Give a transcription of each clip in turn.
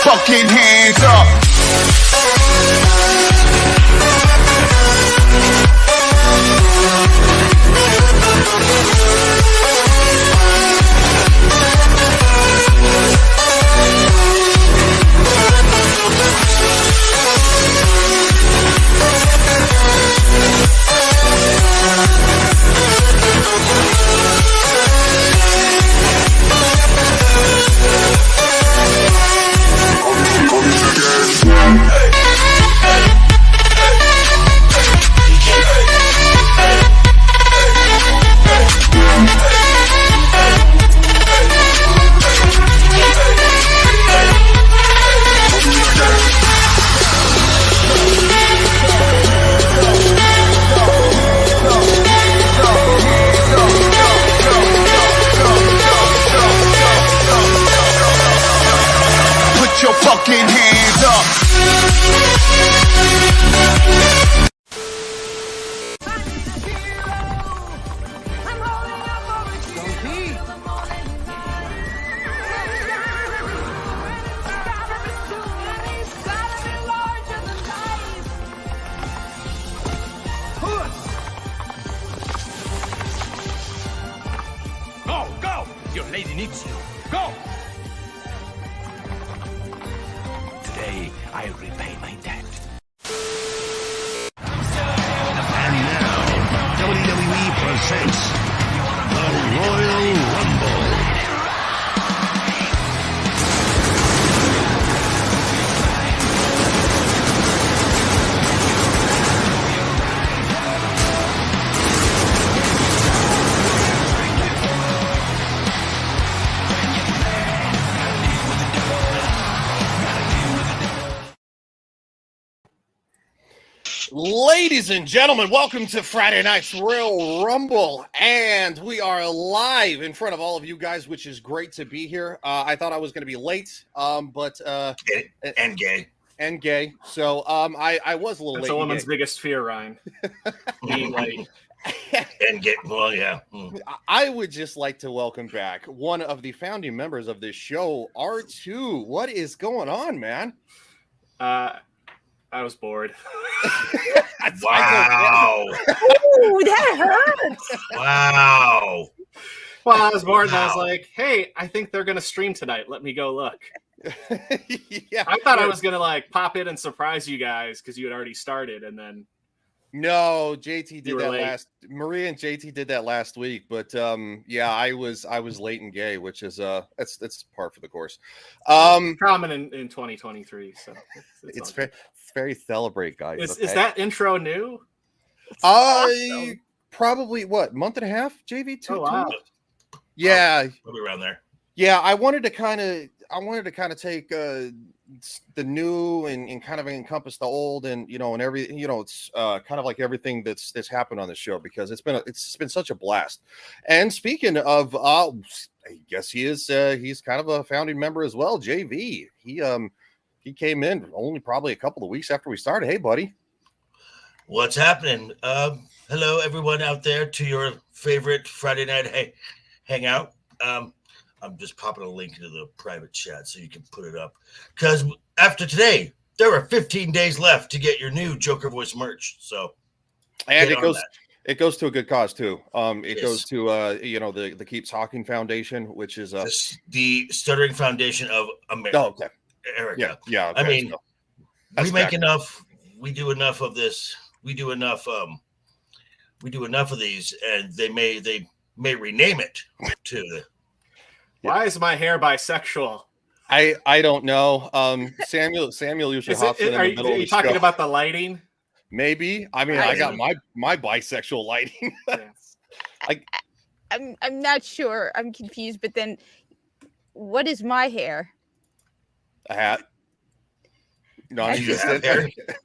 fucking hands up. Your fucking hands up. Go! Your lady needs you. Go! Today, I repay my debt. And now, WWE presents the Royal Rumble. Ladies and gentlemen, welcome to Friday night's Royal Rumble, and we are live in front of all of you guys, which is great to be here. I thought I was going to be late, but and gay. So I was a little late. That's a woman's biggest fear, Ryan. Being late. And gay. Well, yeah. I would just like to welcome back one of the founding members of this show, R2. What is going on, man? I was bored. Wow. Ooh, that hurts. Wow. Well, I was bored and I was like, hey, I think they're going to stream tonight. Let me go look. Yeah. I thought I was going to like pop in and surprise you guys because you had already started. And then No, JT did that late. Maria and JT did that last week, but yeah, I was late and gay, which is it's par for the course. common in 2023. So It's very celebrate, guys. Is that intro new? Probably what, month and a half, JV? Oh, wow. Yeah. We'll be around there. Yeah, I wanted to kind of take the new and kind of encompass the old, and and every it's kind of like everything that's happened on the show, because it's been such a blast. And speaking of, I guess he's kind of a founding member as well, JV. He came in only probably a couple of weeks after we started. Hey, buddy. What's happening? Hello, everyone out there, to your favorite Friday night hangout. I'm just popping a link into the private chat so you can put it up. Because after today, there are 15 days left to get your new Joker Voice merch. So, and it goes to a good cause too. It goes to the Keep Talking Foundation, which is the Stuttering Foundation of America. Oh, okay. Erica. Yeah. Okay, I mean, so we make enough. We do enough of this. We do enough. We do enough of these, and they may rename it to the. Why is my hair bisexual? I don't know. Samuel usually hops in the middle of the Are you talking show. about the lighting? Maybe. I mean, I got my bisexual lighting. I'm not sure. I'm confused. But then, what is my hair? A hat. Non-existent.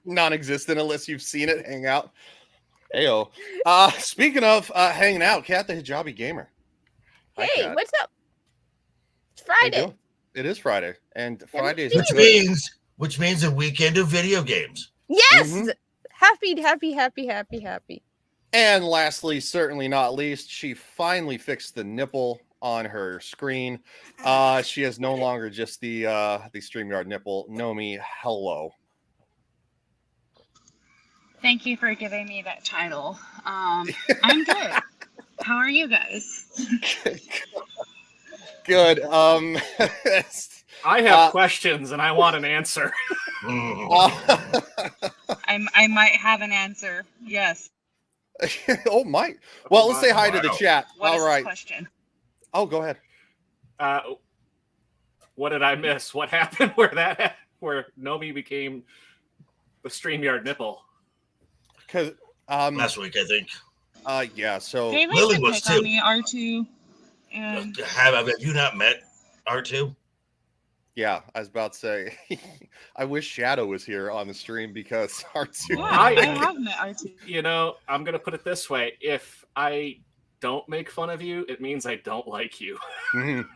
Non-existent unless you've seen it hang out. Heyo. Speaking of hanging out, Kat the Hijabi Gamer. Hi, Hey, Kat. what's up? It's How you Friday. doing? It is Friday, and Yeah, Fridays. Which means a weekend of video games. Yes. Mhm. Happy. And lastly, certainly not least, she finally fixed the nipple on her screen. She is no longer just the StreamYard nipple. Nomi, hello. Thank you for giving me that title. I'm good. How are you guys? Good. I have questions and I want an answer. I might have an answer. Yes. Oh my. Well, let's say hi to the chat. What All is right. the question? Oh, go ahead. What did I miss? What happened where Nomi became the StreamYard nipple? Because last week, I think. Yeah. So They like Lily to was pick on too. me, R2. And Have you not met R2? yeah, I was about to say, I wish Shadow was here on the stream because R2. yeah, I have met R2. You know, I'm gonna put it this way: if I don't make fun of you, it means I don't like you. Mhm.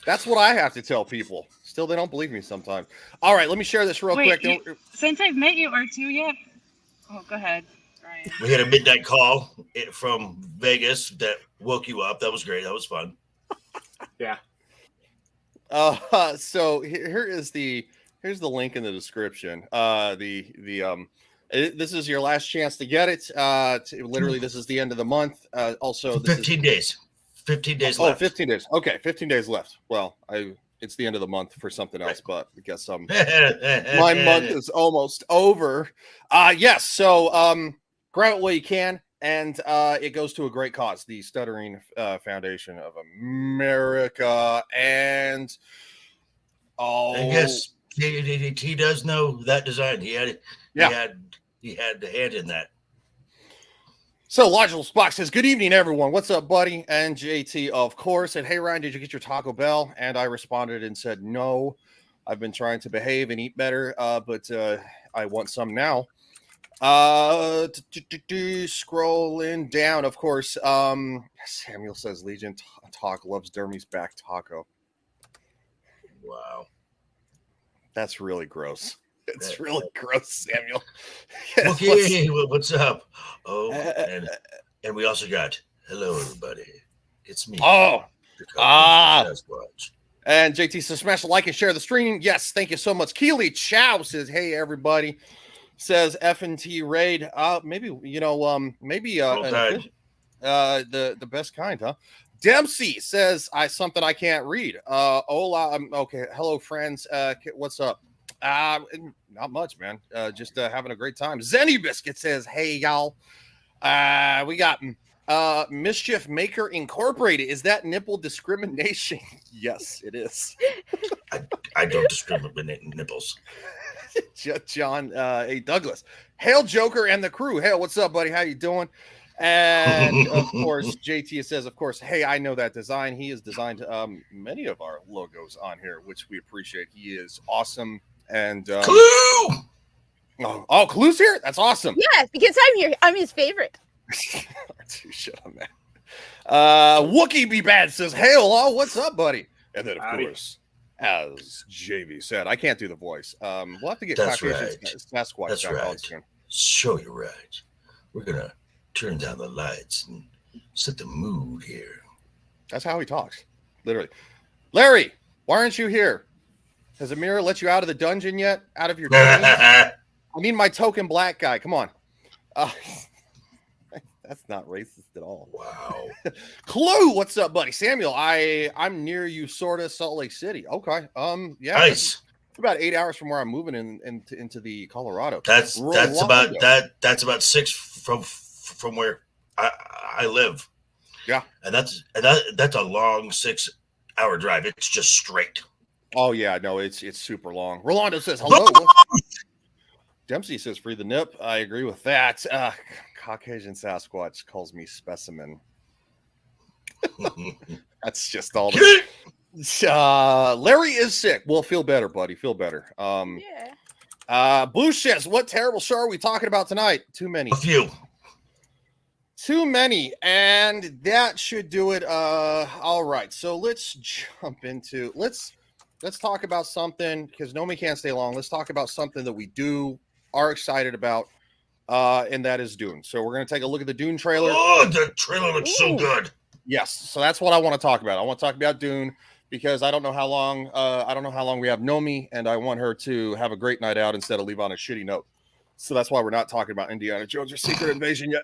That's what I have to tell people. Still, they don't believe me sometimes. All right, let me share this real Wait, quick. since I've met you, R2, yet? Oh, go ahead, Ryan. We had a midnight call from Vegas that woke you up. That was great. That was fun. Yeah. So here's the link in the description. This is your last chance to get it. Literally, this is the end of the month. Also, this 15 days. 15 days left. left. 15 days. Okay, 15 days left. Well, it's the end of the month for something else, but I guess my month is almost over. Yes. So grab it while you can, and it goes to a great cause, the Stuttering Foundation of America, and I guess he does know that design. He had the hand in that. So Logical Spock says, "Good evening, everyone. What's up, buddy?" And JT, of course, said, "Hey, Ryan, did you get your Taco Bell?" And I responded and said, "No, I've been trying to behave and eat better, but I want some now." Scrolling down, of course. Samuel says, "Legion Talk loves Dermy's back taco." Wow, that's really gross. It's really gross, Samuel. Okay, what's up? Oh, and we also got hello, everybody. It's me. Oh, Sasquatch. And JT says, "Smash the like and share the stream." Yes, thank you so much. Keely Chow says, "Hey, everybody." Says F&T Raid. Maybe the best kind, huh? Dempsey says, something I can't read. Hola, okay. Hello, friends. What's up? Not much, man. Just having a great time. Zenny Biscuit says, "Hey, y'all. We got Mischief Maker Incorporated. Is that nipple discrimination?" Yes, it is. I don't discriminate nipples. John A. Douglas. Hail, Joker and the crew. Hail, what's up, buddy? How you doing? And of course, JT says, of course, "Hey, I know that design. He has designed many of our logos on here, which we appreciate. He is awesome." And Clue! Oh, Clue's here? That's awesome. Yes, because I'm here. I'm his favorite. Shut up, man. Wookie Be Bad says, "Hey, hello, what's up, buddy?" And then, of course, as JV said, I can't do the voice. We'll have to get Sasquatch That's back on right. soon. Show you right. We're gonna turn down the lights and set the mood here. That's how he talks, literally. Larry, why aren't you here? Has Amira let you out of the dungeon yet? Out of your dungeon? I need my token black guy. Come on. That's not racist at all. Wow. Clue, what's up, buddy? Samuel, I'm near you, sorta, Salt Lake City. Okay. Yeah. Nice. About 8 hours from where I'm moving into the Colorado. That's about 6 from where I live. Yeah. And that's a long 6-hour drive. It's just straight. Oh yeah, no, it's super long. Rolando says hello. Dempsey says free the nip. I agree with that. Caucasian Sasquatch calls me specimen. That's just all. Larry is sick. Well, feel better, buddy. Feel better. Yeah. Blue says, "What terrible show are we talking about tonight?" Too many. A few. Too many, and that should do it. All right, so let's jump into let's talk about something because Nomi can't stay long. Let's talk about something that we are excited about, and that is Dune. So we're gonna take a look at the Dune trailer. Oh, the trailer looks so good. Yes, so that's what I want to talk about. I want to talk about Dune because I don't know how long we have Nomi, and I want her to have a great night out instead of leave on a shitty note. So that's why we're not talking about Indiana Jones or Secret Invasion yet.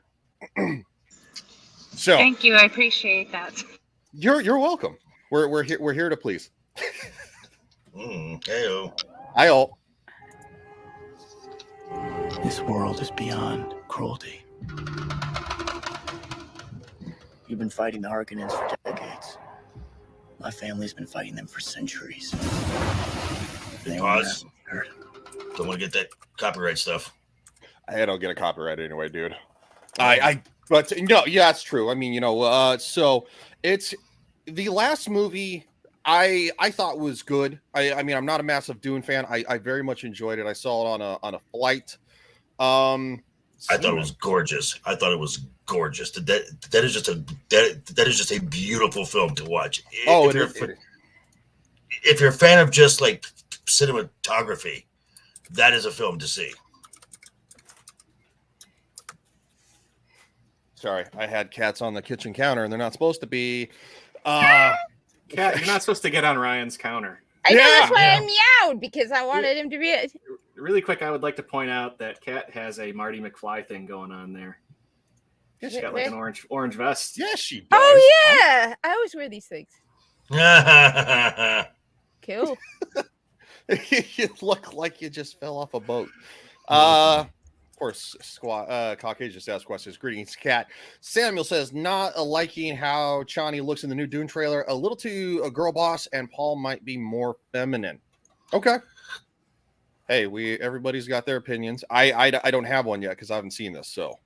So Thank you. I appreciate that. you're welcome. We're here to please. Heyo. I all. This world is beyond cruelty. You've been fighting the Harkonnens for decades. My family's been fighting them for centuries. They Pause. hurt. Don't want to get that copyright stuff. I don't get a copyright anyway, dude. But yeah, it's true. I mean, so it's the last movie I thought was good. I mean, I'm not a massive Dune fan. I very much enjoyed it. I saw it on a flight. I thought it was gorgeous. That is just a beautiful film to watch. If you're a fan of just like cinematography, that is a film to see. Sorry, I had cats on the kitchen counter, and they're not supposed to be. Cat, you're not supposed to get on Ryan's counter. I know, that's why I meowed, because I wanted him to be. Really quick, I would like to point out that Cat has a Marty McFly thing going on there. Yeah, She's got like an orange vest. Yeah, she does. Oh yeah, I always wear these things. Cool. You look like you just fell off a boat. Of course, Caucasian just asked questions. Greetings, Cat. Samuel says, not liking how Chani looks in the new Dune trailer. A little too a girl boss, and Paul might be more feminine. Okay. Hey, everybody's got their opinions. I don't have one yet because I haven't seen this. So,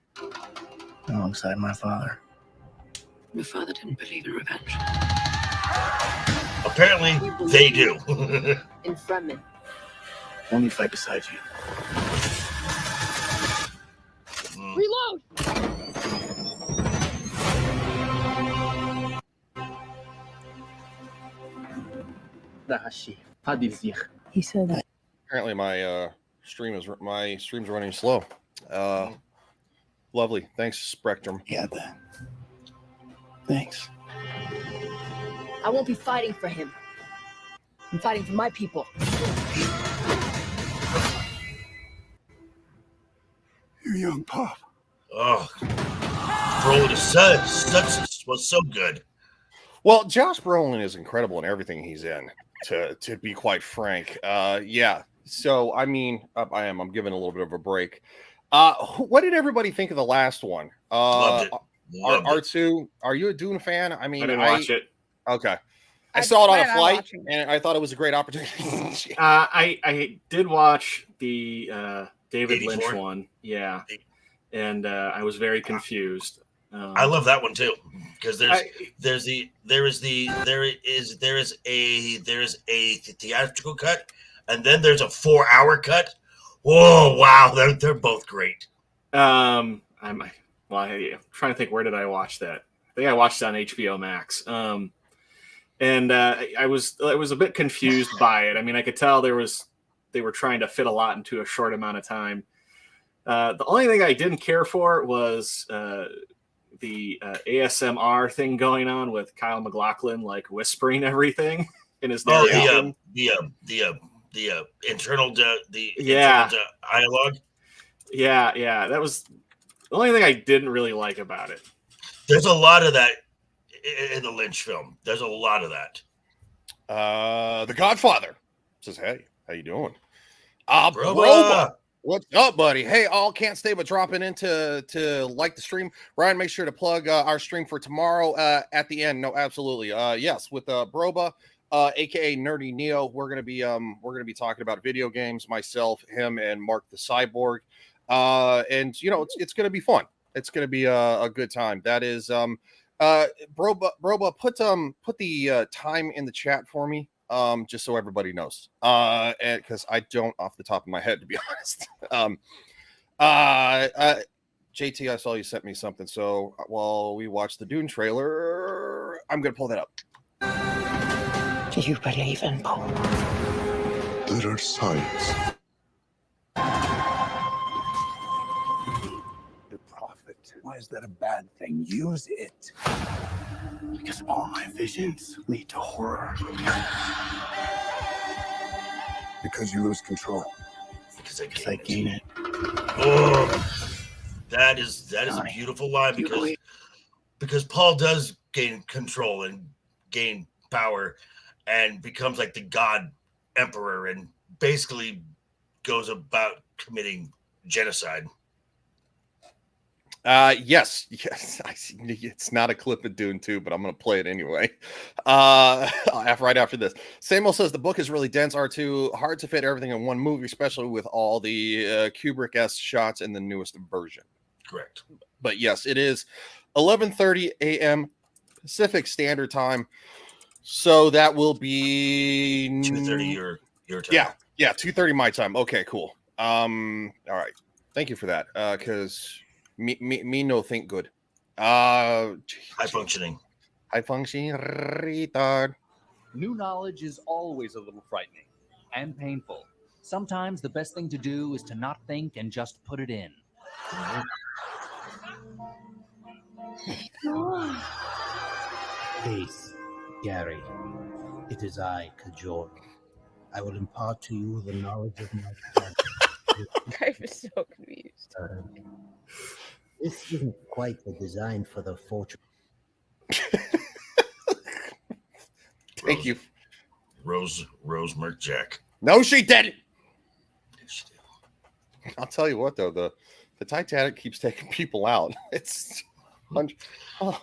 Alongside my father. Your father didn't believe in revenge. Apparently, they do. In Fremen. Let me fight beside you. Reload! He said that. apparently my stream's running slow. Lovely. Thanks, Spectrum. Yeah, thanks. I won't be fighting for him. I'm fighting for my people. You young pop. Oh, Brolin was so good. Well, Josh Brolin is incredible in everything he's in. To be quite frank, yeah. So I mean, I'm giving a little bit of a break. What did everybody think of the last one? Loved it. R2, are you a Dune fan? I mean, I didn't watch it. Okay. I saw it on a flight, and I thought it was a great opportunity. I did watch the David 84? Lynch one, yeah, and I was very confused. I love that one too because there is a theatrical cut, and then there's a 4-hour cut. Whoa, wow, they're both great. I'm trying to think, where did I watch that? I think I watched it on HBO Max. And I was a bit confused by it. I mean, I could tell they were trying to fit a lot into a short amount of time. The only thing I didn't care for was the ASMR thing going on with Kyle MacLachlan, like whispering everything in his narration. The internal dialogue. Yeah, that was the only thing I didn't really like about it. There's a lot of that in the Lynch film. There's a lot of that. The Godfather says, "Hey, how you doing?" Broba. What's up, buddy? Hey, all can't stay but dropping in to like the stream. Ryan, make sure to plug our stream for tomorrow at the end. No, absolutely. Yes, with Broba, aka Nerdy Neo, we're gonna be talking about video games. Myself, him, and Mark the Cyborg. And it's gonna be fun. It's gonna be a good time. That is Broba, put the time in the chat for me. Just so everybody knows. And because I don't off the top of my head, to be honest. JT, I saw you sent me something. So while we watch the Dune trailer, I'm gonna pull that up. Do you believe in Paul? There are signs. The prophet. Why is that a bad thing? Use it. Because all my visions lead to horror. Because you lose control. Because I gain it. Oh, that is a beautiful line because Paul does gain control and gain power and becomes like the god emperor and basically goes about committing genocide. Yes. I see. It's not a clip of Dune 2, but I'm going to play it anyway. Right after this, Samuel says the book is really dense. R2 hard to fit everything in one movie, especially with all the Kubrick-esque shots in the newest version. Correct. But yes, it is 11:30 a.m. Pacific Standard Time, so that will be 2:30 your time. Yeah, 2:30 my time. Okay, cool. All right, thank you for that. Because me no think good. High functioning retard. New knowledge is always a little frightening and painful. Sometimes the best thing to do is to not think and just put it in. Please, Gary, it is I, Kajor. I will impart to you the knowledge of my plan. I was so confused. This isn't quite the design for the fortress. Thank you. Rose Merkjack. No, she didn't. I'll tell you what, though, the Titanic keeps taking people out. It's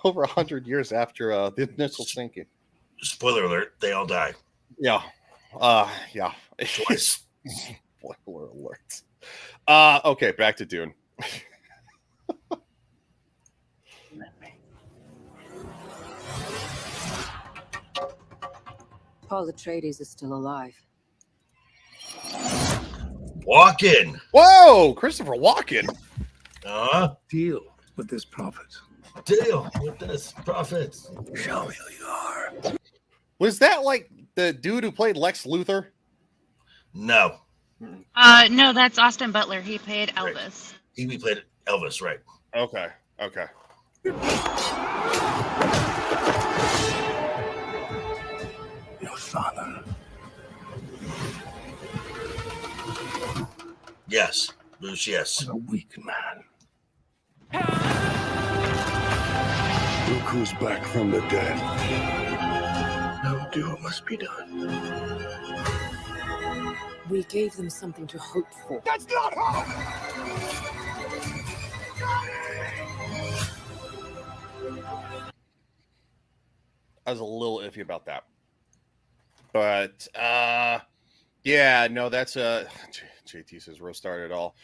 over 100 years after the initial sinking. Spoiler alert: they all die. Yeah, yeah. Twice. Spoiler alert. Okay, back to Dune. Paul Atreides is still alive. Walken. Whoa, Christopher Walken. Deal with this prophet. Deal with this prophet. Show me who you are. Was that like the dude who played Lex Luthor? No. No, that's Austin Butler. He played Elvis. He played Elvis, right? Okay. Your father. Yes. Bruce, yes. A weak man. Look who's back from the dead. No duel must be done. We gave them something to hope for. That's not hope! I was a little iffy about that. But yeah, no, that's JT says roast started it all.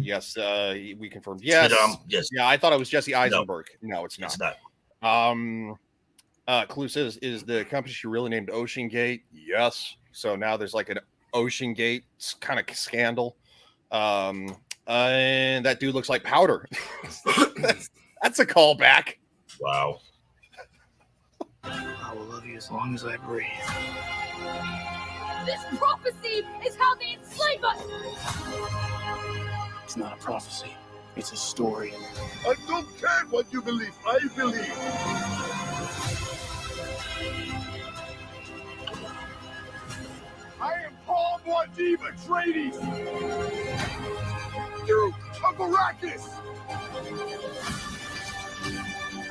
Yes, we confirmed. Yes. Yes. Yeah, I thought it was Jesse Eisenberg. No, it's not. It's not. Clue says, is the company she really named Ocean Gate? Yes. So now there's like an Ocean Gate kind of scandal. And that dude looks like Powder. That's a callback. Wow. I will love you as long as I breathe. This prophecy is how they enslave us! It's not a prophecy. It's a story. I don't care what you believe. I believe. I am Paul Muad'Dib Atreides. Duke of Arrakis.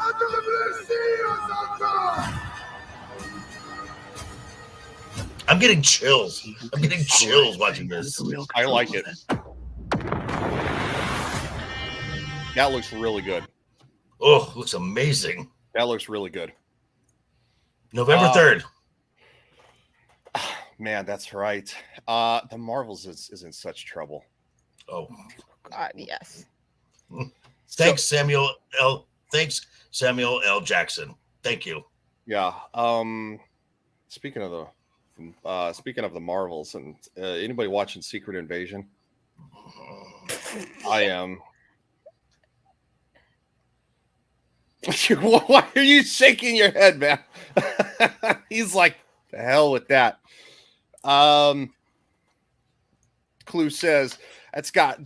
I'm delivering I'm getting chills. I'm getting chills watching this. I like it. That looks really good. Oh, looks amazing. That looks really good. November 3rd. Man, that's right. The Marvels is in such trouble. Oh, God, yes. Thanks, Samuel L. Jackson. Thank you. Yeah. Speaking of the Marvels, and anybody watching Secret Invasion? I am. Why are you shaking your head, man? He's like, the hell with that. Clue says that's God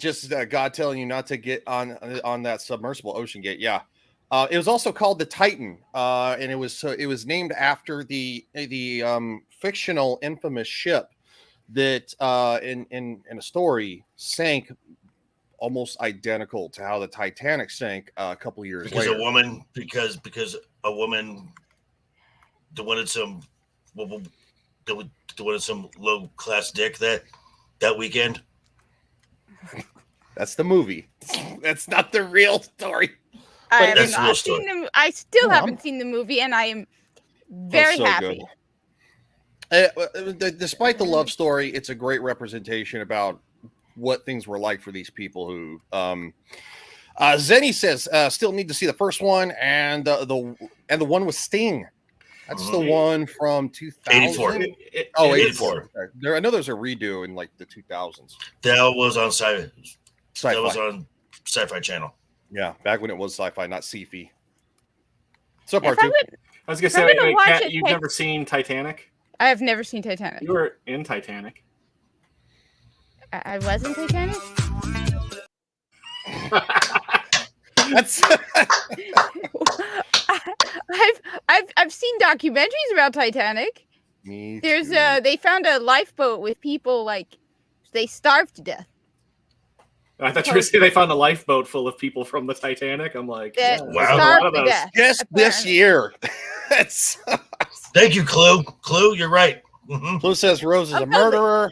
telling you not to get on that submersible Ocean Gate. Yeah. It was also called the Titan, and it was named after the fictional infamous ship that in a story sank almost identical to how the Titanic sank a couple years because later. because a woman wanted some low class dick that weekend. That's the movie. That's not the real story. I that's have the real not story. seen I still haven't seen the movie, and I am very so happy. Despite the love story, it's a great representation about what things were like for these people who Zenny says still need to see the first one and the one with Sting. That's the one from 2000. 84. 84. I know there's a redo in like the 2000s. That was on Sci-Fi. That was Sci-Fi. on Sci-Fi Channel. Yeah, back when it was Sci-Fi, not Sci-Fi. So part two. I was gonna say, I'm gonna watch Kat, it, you've never seen Titanic? I have never seen Titanic. You were in Titanic. I was in Titanic. That's I've seen documentaries about Titanic. Me There's they found a lifeboat with people like they starved to death. I thought you were saying they found a lifeboat full of people from the Titanic. I'm like, That yeah, there's a lot of those. Yes, this year. That's Thank you, Clue. Clue, you're right. Mm-hmm. Clue says Rose is a murderer.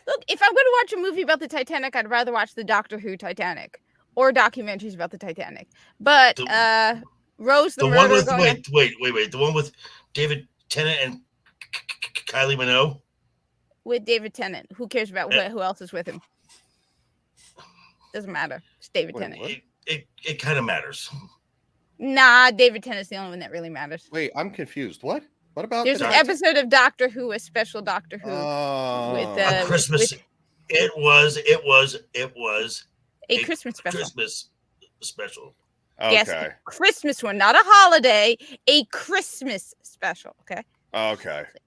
Look, if I'm going to watch a movie about the Titanic, I'd rather watch the Doctor Who Titanic or documentaries about the Titanic. But Rose the one murderer. with wait, the one with David Tennant and Kylie Minogue. With David Tennant. Who cares about who else is with him? Doesn't matter. It's David Tennant. It kind of matters. Nah, David Tennant's the only one that really matters. Wait, I'm confused. What about There's an episode of Doctor Who, a special Doctor Who with Christmas. It was a Christmas special. Christmas special. Okay. Yes, a Christmas one, not a holiday, a Christmas special. Okay.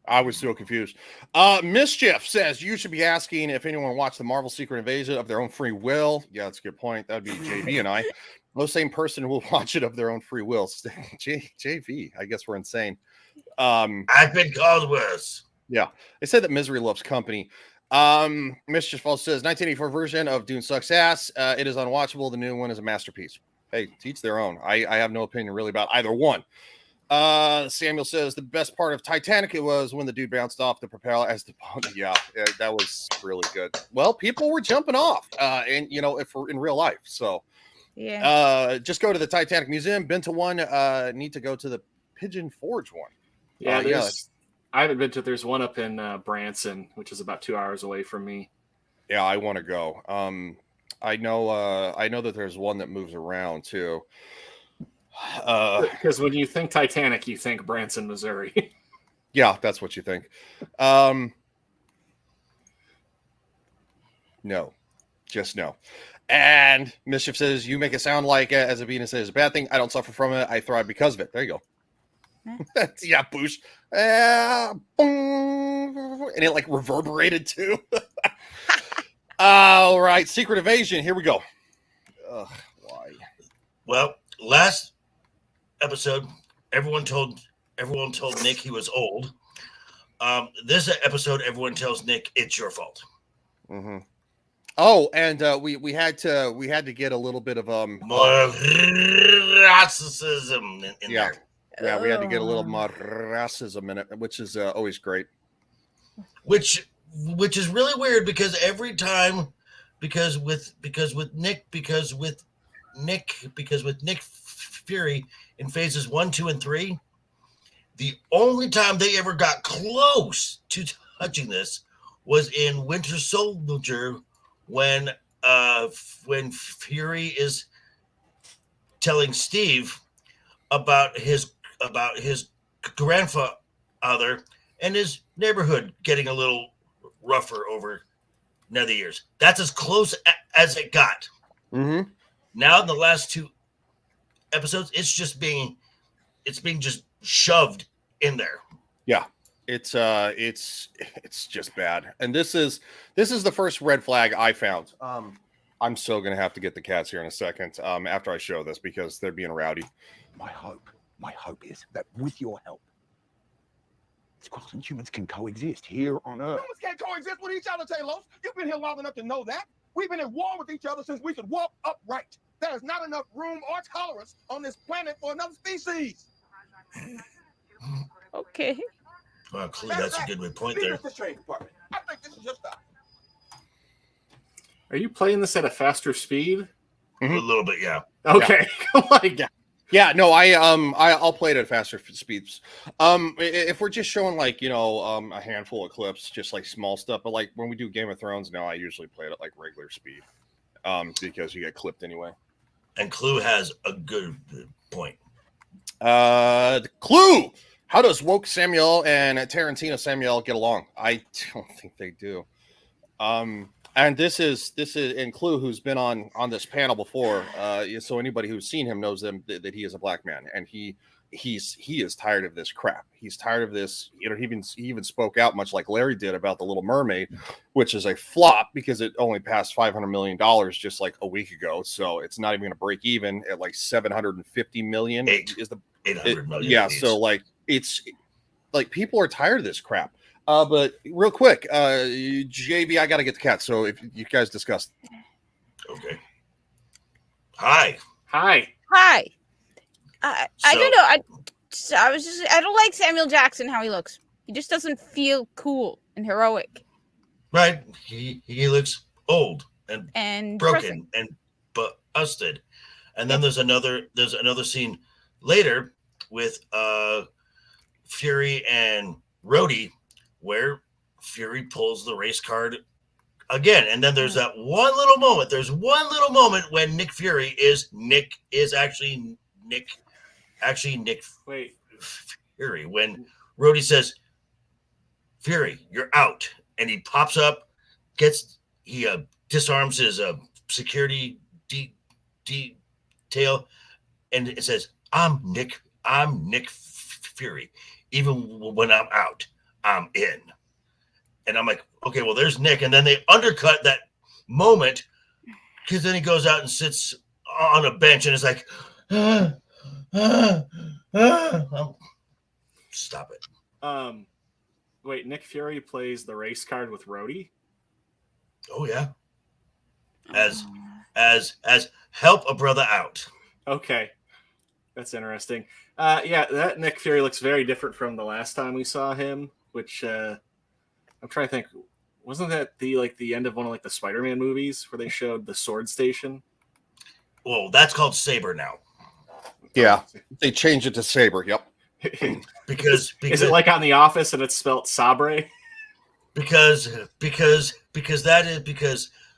I was still confused. Mischief says you should be asking if anyone watched the Marvel Secret Invasion of their own free will. Yeah, that's a good point. That'd be JV and I. No same person will watch it of their own free will. JV, I guess we're insane. I've been called worse. Yeah, they said that misery loves company. Mischief also says 1984 version of Dune sucks ass. It is unwatchable. The new one is a masterpiece. Hey, teach their own. I have no opinion really about either one. Samuel says the best part of Titanic it was when the dude bounced off the propeller as the yeah, that was really good. Well, people were jumping off, and if we're in real life, so yeah. Just go to the Titanic Museum. Been to one. Need to go to the Pigeon Forge one. Yeah, I haven't been to. There's one up in Branson, which is about 2 hours away from me. Yeah, I want to go. I know that there's one that moves around too. Because when you think Titanic, you think Branson, Missouri. Yeah, that's what you think. No, just no. And Mischief says you make it sound like as a Venus is a bad thing. I don't suffer from it. I thrive because of it. There you go. Yeah, boosh. And it like reverberated too. All right, Secret Invasion. Here we go. Ugh, why? Well, last episode, everyone told Nick he was old. This episode, everyone tells Nick it's your fault. Mm-hmm. Oh, and we had to get a little bit of more racism in there. Yeah, we had to get a little more racism in it, which is always great. Which is really weird because every time, because with Nick Fury in phases 1, 2, and 3, the only time they ever got close to touching this was in Winter Soldier when Fury is telling Steve about his grandfather and his neighborhood getting a little rougher over the years. That's as close as it got. Mm-hmm. Now in the last 2 episodes, it's being just shoved in there. Yeah. It's just bad. And this is the first red flag I found. I'm so gonna have to get the cats here in a second. After I show this because they're being rowdy. My hope is that with your help, squirrels and humans can coexist here on Earth. Humans can't coexist with each other, Talos. You've been here long enough to know that. We've been at war with each other since we could walk upright. There is not enough room or tolerance on this planet for another species. Okay. Well, clearly that's a good way to point there. I think this is your stop. Are you playing this at a faster speed? A little bit, yeah. Okay. Yeah, no, I'll play it at faster speeds. If we're just showing like a handful of clips, just like small stuff, but like when we do Game of Thrones now, I usually play it at like regular speed, because you get clipped anyway. And Clue has a good point. The Clue. How does woke Samuel and Tarantino Samuel get along? I don't think they do. And this is in Clue, who's been on this panel before. So anybody who's seen him knows that he is a black man, and he is tired of this crap. He's tired of this. He even spoke out, much like Larry did, about The Little Mermaid, which is a flop because it only passed $500 million just like a week ago. So it's not even going to break even at like 750 million. Is the 800 million. Yeah. So like it's like people are tired of this crap. But real quick, JV, I got to get the cat. So if you guys discuss. Okay. Hi. I don't know. I don't like Samuel Jackson, how he looks. He just doesn't feel cool and heroic. Right. He looks old and broken depressing. and busted. And then there's another scene later with Fury and Rhodey, where Fury pulls the race card again. And then there's that one little moment. There's one little moment when Nick Fury is actually Nick Fury. When Rhodey says, Fury, you're out. And he pops up, he disarms his security detail, and it says, I'm Nick Fury. Even when I'm out, I'm in. And I'm like, okay, well, there's Nick. And then they undercut that moment because then he goes out and sits on a bench and is like, stop it. Wait, Nick Fury plays the race card with Rhodey? Oh, yeah. As help a brother out. Okay. That's interesting. Yeah, that Nick Fury looks very different from the last time we saw him, which I'm trying to think. Wasn't that the end of one of the Spider-Man movies where they showed the sword station? Well, that's called Saber now. Yeah, they changed it to Saber. Yep. because is it like on The Office and it's spelled Sabre? Because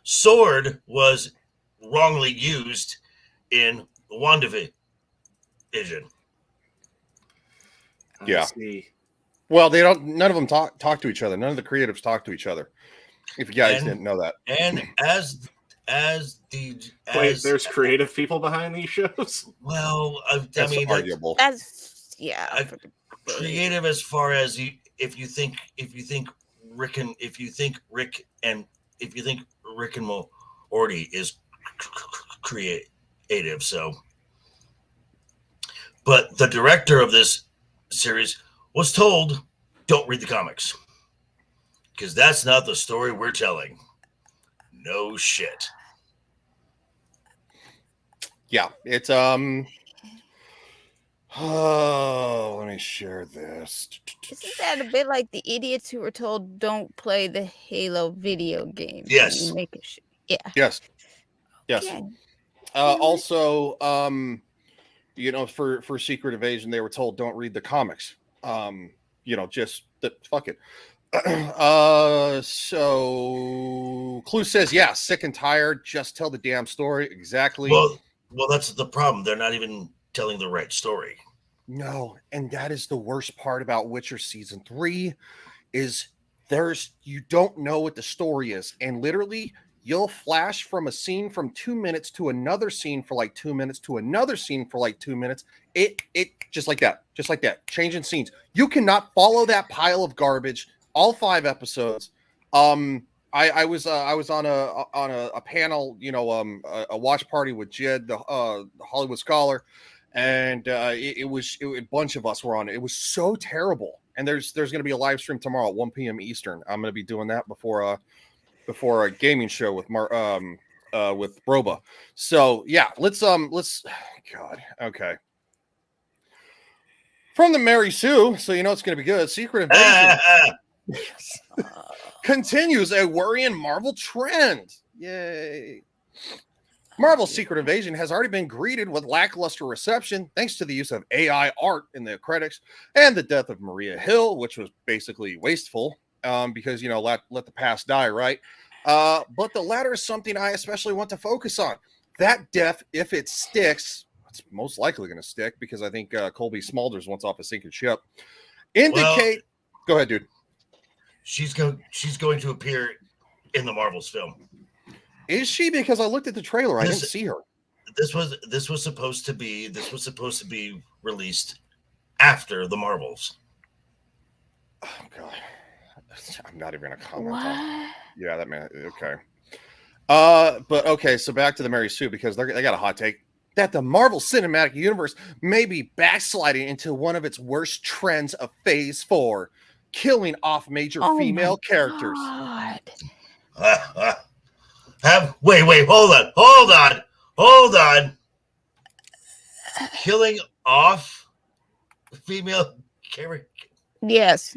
sword was wrongly used in WandaVision. Yeah. Well, they don't. None of them talk to each other. None of the creatives talk to each other. If you guys didn't know that. And there's creative people behind these shows. Well, I mean, arguable. Creative as far as if you think Rick and Morty is creative. So, but the director of this series was told, don't read the comics because that's not the story we're telling. No shit. Yeah, it's oh, let me share this. Isn't that a bit like the idiots who were told don't play the Halo video game? Yes. Yeah. Yes. Okay. Also, for Secret Invasion, they were told don't read the comics. Just fuck it. So Clue says, yeah, sick and tired. Just tell the damn story. Exactly. Well, that's the problem. They're not even telling the right story. No, and that is the worst part about Witcher season 3 is you don't know what the story is, and literally you'll flash from a scene from 2 minutes to another scene for like 2 minutes to another scene for like 2 minutes. It just like that, changing scenes. You cannot follow that pile of garbage all 5 episodes. I was on a panel, a watch party with Jed, the Hollywood scholar, and a bunch of us were on it. It was so terrible. And there's going to be a live stream tomorrow at 1 p.m. Eastern. I'm going to be doing that before a gaming show with Broba. So yeah, let's God, okay. From the Mary Sue, so you know it's going to be good. Secret Invasion continues a worrying Marvel trend. Yay. Marvel's Secret Invasion has already been greeted with lackluster reception thanks to the use of AI art in the credits and the death of Maria Hill, which was basically wasteful because, let the past die, right? But the latter is something I especially want to focus on. That death, if it sticks, it's most likely going to stick because I think Colby Smulders wants off a sinking ship. Go ahead, dude. She's going to appear in the Marvel's film. Is she? Because I looked at the trailer, I didn't see her. This was supposed to be released after the Marvels. Oh God, I'm not even gonna comment. Yeah, that man. Okay. But okay. So back to the Mary Sue because they got a hot take that the Marvel Cinematic Universe may be backsliding into one of its worst trends of Phase 4, killing off major female characters. Wait, hold on. Killing off female characters. Yes,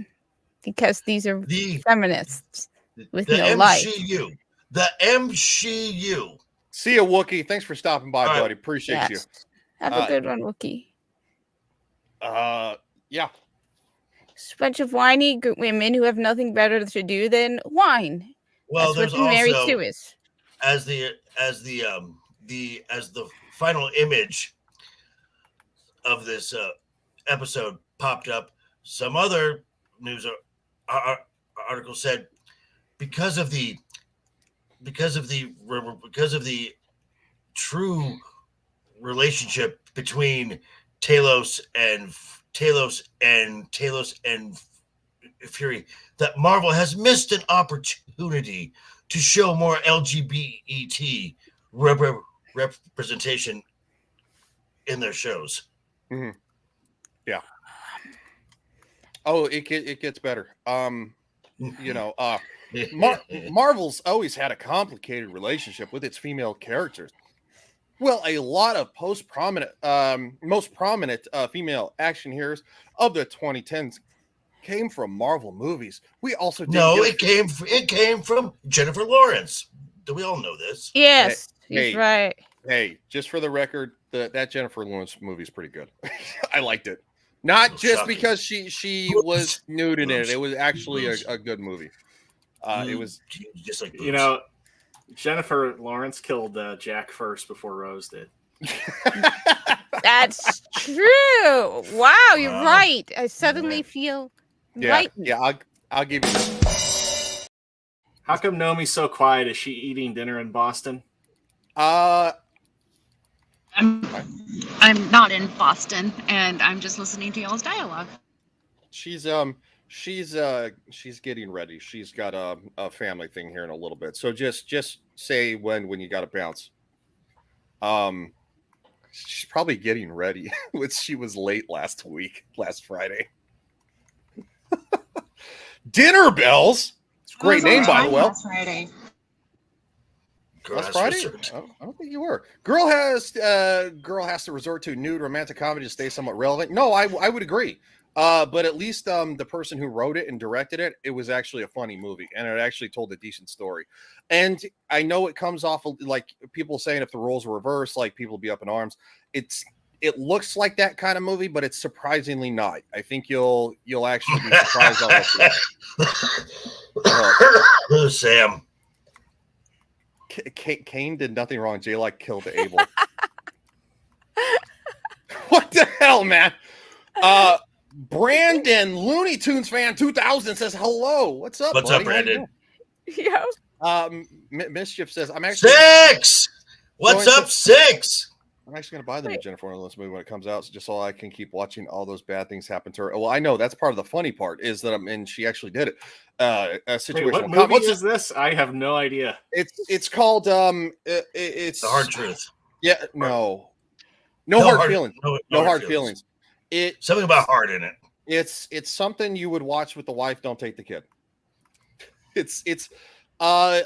because these are feminists with no life. The MCU. See ya, Wookie. Thanks for stopping by, buddy. Appreciate you. Have a good one, Wookie. Yeah. It's a bunch of whiny women who have nothing better to do than whine. Well, that's there's what Mary also Sue is. as the final image of this episode popped up. Some other news article said because of the true relationship between Talos and Fury, that Marvel has missed an opportunity to show more LGBT representation in their shows. Mm-hmm. Yeah. Oh, it gets better. Marvel's always had a complicated relationship with its female characters. Well, a lot of most prominent female action heroes of the 2010s came from Marvel movies. We also it came from Jennifer Lawrence. Do we all know this? Yes, he's right. Hey, just for the record, that Jennifer Lawrence movie is pretty good. I liked it. Not just because she was nude in it. It was actually a good movie. It was just like Jennifer Lawrence killed Jack first before Rose did. That's true. Wow, you're right. I suddenly feel right. Yeah, I'll give you this. How come Nomi's so quiet? Is she eating dinner in Boston? I'm not in Boston, and I'm just listening to y'all's dialogue. She's getting ready. She's got a family thing here in a little bit. So just say when you got to bounce. She's probably getting ready. She was late last Friday. Dinner Bells. It's a great name, by the way. Last Friday. Last Friday? I don't think you were. Girl has to resort to nude romantic comedy to stay somewhat relevant. No, I would agree. But at least the person who wrote it and directed it, it was actually a funny movie, and it actually told a decent story. And I know it comes off like people saying if the roles were reversed, like people would be up in arms. It looks like that kind of movie, but it's surprisingly not. I think you'll actually be surprised all over. Sam. Kane did nothing wrong. J-Like killed Abel. What the hell, man? Brandon, Looney Tunes fan 2000 says hello. What's up? What's buddy? up, Brandon? Yeah. Mischief says, I'm actually 6. What's up, 6? I'm actually going to buy the new Jennifer Lawrence movie when it comes out, just so I can keep watching all those bad things happen to her. Well, I know that's part of the funny part is that and she actually did it. A situational. Wait, what movie is this? I have no idea. It's called it's The Hard Truth. Yeah, no hard feelings. No hard feelings. Something about hard in it. It's something you would watch with the wife. Don't take the kid. I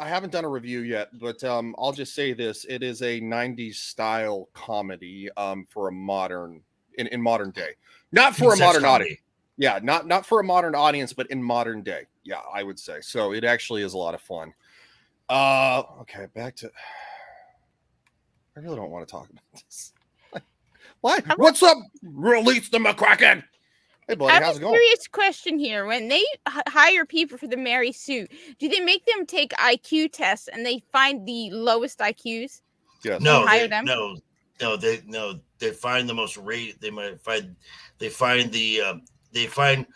haven't done a review yet, but I'll just say this: it is a '90s style comedy for a modern in modern day, not for a modern audience. Yeah, not for a modern audience, but in modern day. Yeah, I would say so. It actually is a lot of fun. Okay, back to. I really don't want to talk about this. What? What's up? Release the McCracken. Hey, buddy, how's it going? Serious question here. When they hire people for the Mary Sue, do they make them take IQ tests and they find the lowest IQs? Yes. No, hire them. They find the most rate. They find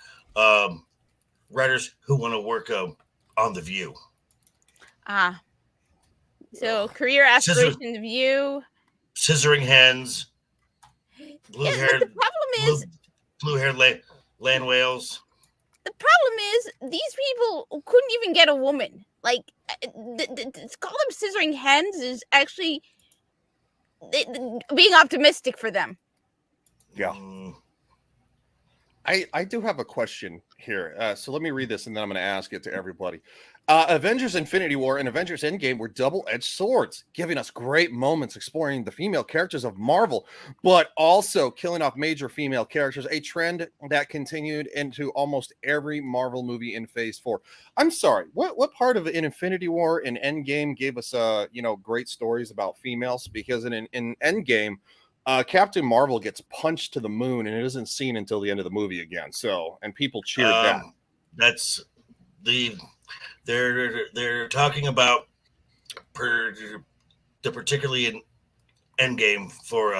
writers who want to work on The View. So career aspiration, The View. Scissoring Hens. The problem is blue-haired land whales. The problem is these people couldn't even get a woman. Like, to call them scissoring hens is actually being optimistic for them. Yeah. I do have a question here. So let me read this and then I'm going to ask it to everybody. Avengers Infinity War and Avengers Endgame were double-edged swords, giving us great moments exploring the female characters of Marvel, but also killing off major female characters, a trend that continued into almost every Marvel movie in Phase 4. I'm sorry, what part of in Infinity War and Endgame gave us great stories about females? Because in Endgame, Captain Marvel gets punched to the moon and it isn't seen until the end of the movie again. So, and people cheered that. That's they're talking about particularly in Endgame for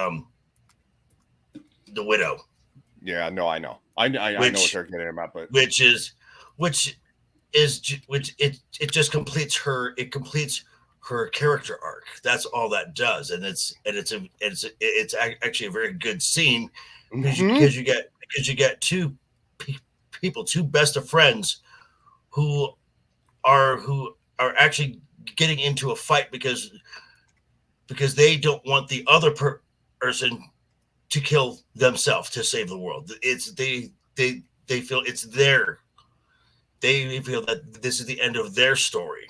the Widow. Yeah, no, I know. I know what they're getting about, but which it just completes her. It completes her character arc. That's all that does, and it's actually a very good scene because you get two people, two best of friends who are actually getting into a fight because they don't want the other person to kill themselves to save the world. It's they feel it's their. They feel that this is the end of their story.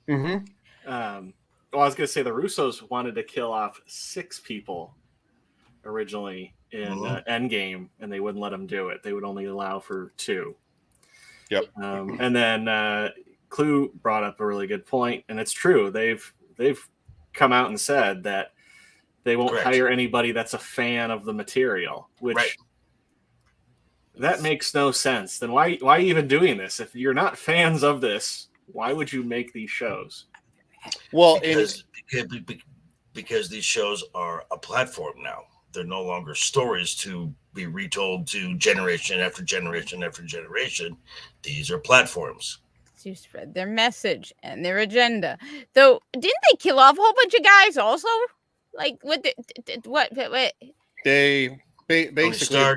Well, I was going to say the Russos wanted to kill off 6 people originally in Endgame, and they wouldn't let them do it. They would only allow for 2. Yep. And then Clue brought up a really good point, and it's true. They've come out and said that they won't hire anybody that's a fan of the material, which that makes no sense. Then why are you even doing this? If you're not fans of this, why would you make these shows? Well, because these shows are a platform now. They're no longer stories to be retold to generation after generation after generation. These are platforms to spread their message and their agenda. Though, didn't they kill off a whole bunch of guys also? Like, what? They basically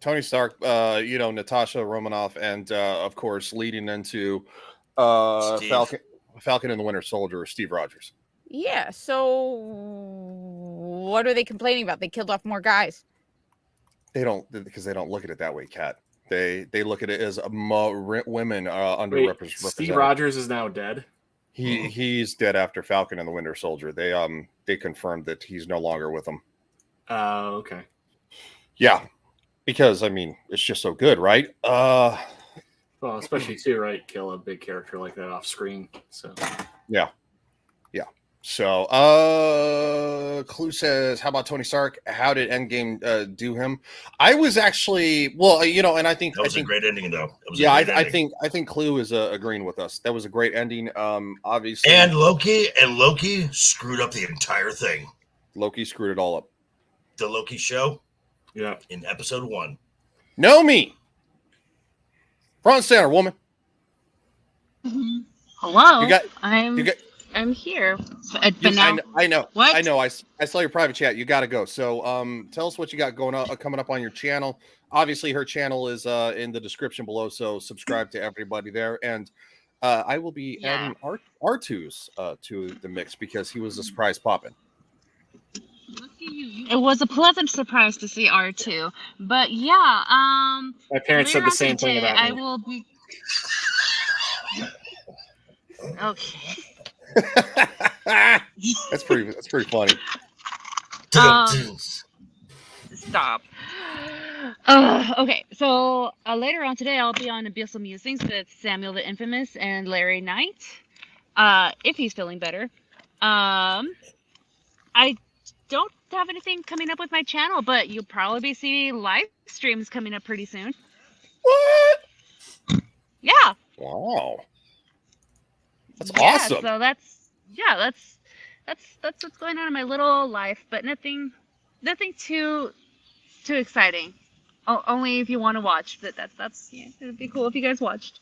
Tony Stark, Natasha Romanoff, and of course, leading into Falcon and the Winter Soldier, Steve Rogers. Yeah. So, what are they complaining about? They killed off more guys. They don't, because they don't look at it that way, Kat. They look at it as women are underrepresented. Steve Rogers is now dead. He's dead after Falcon and the Winter Soldier. They confirmed that he's no longer with them. Oh, okay. Yeah, because I mean it's just so good, right? Well, especially too, right? Kill a big character like that off screen. So yeah. So, Clue says, "How about Tony Stark? How did Endgame do him?" I was actually, and I think that was a great ending, though. I think Clue is agreeing with us. That was a great ending. Obviously, and Loki screwed up the entire thing. Loki screwed it all up. The Loki show, yeah, in episode 1. Know me, front and center, woman. Hello. You I'm got. here. But now I know. what? I know. I saw your private chat. You got to go. So, tell us what you got going on, coming up on your channel. Obviously, her channel is in the description below. So subscribe to everybody there. And I will be adding R2's to the mix because he was a surprise pop-in. It was a pleasant surprise to see R2. But yeah, My parents said later the on same thing today, about I me. will be. Okay. That's pretty funny. Stop. Okay, so later on today, I'll be on Abyssal Musings with Samuel the Infamous and Larry Knight. If he's feeling better. I don't have anything coming up with my channel, but you'll probably be seeing live streams coming up pretty soon. What? Yeah. Wow. That's Yeah, awesome. so that's what's going on in my little life, but nothing too exciting. Only if you want to watch. But that's it'd be cool if you guys watched.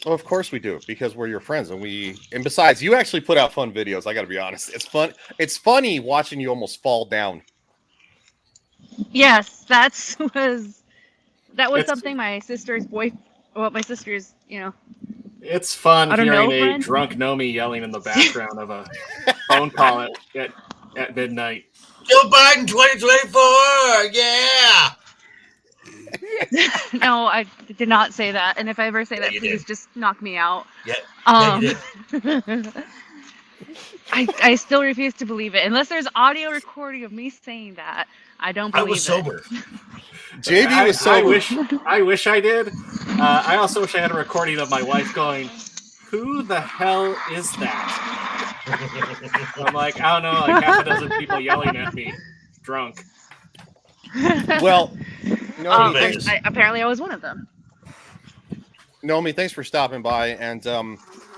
Well, of course we do, because we're your friends, and besides, you actually put out fun videos. I got to be honest. It's fun. It's funny watching you almost fall down. Yes, that was something my sister's my sister's, It's fun I don't hearing know, a friend. drunk Nomi yelling in the background of a phone call at midnight. Joe Biden 2024, yeah. No, I did not say that. And if I ever say that, you please did. just knock me out. Yeah, you did. I still refuse to believe it. Unless there's audio recording of me saying that, I don't believe it. I was sober. JV was sober. I wish I did. I also wish I had a recording of my wife going, "Who the hell is that?" I'm like, I don't know, like half a dozen people yelling at me, drunk. Well, no, apparently I was one of them. Nomi, thanks for stopping by, and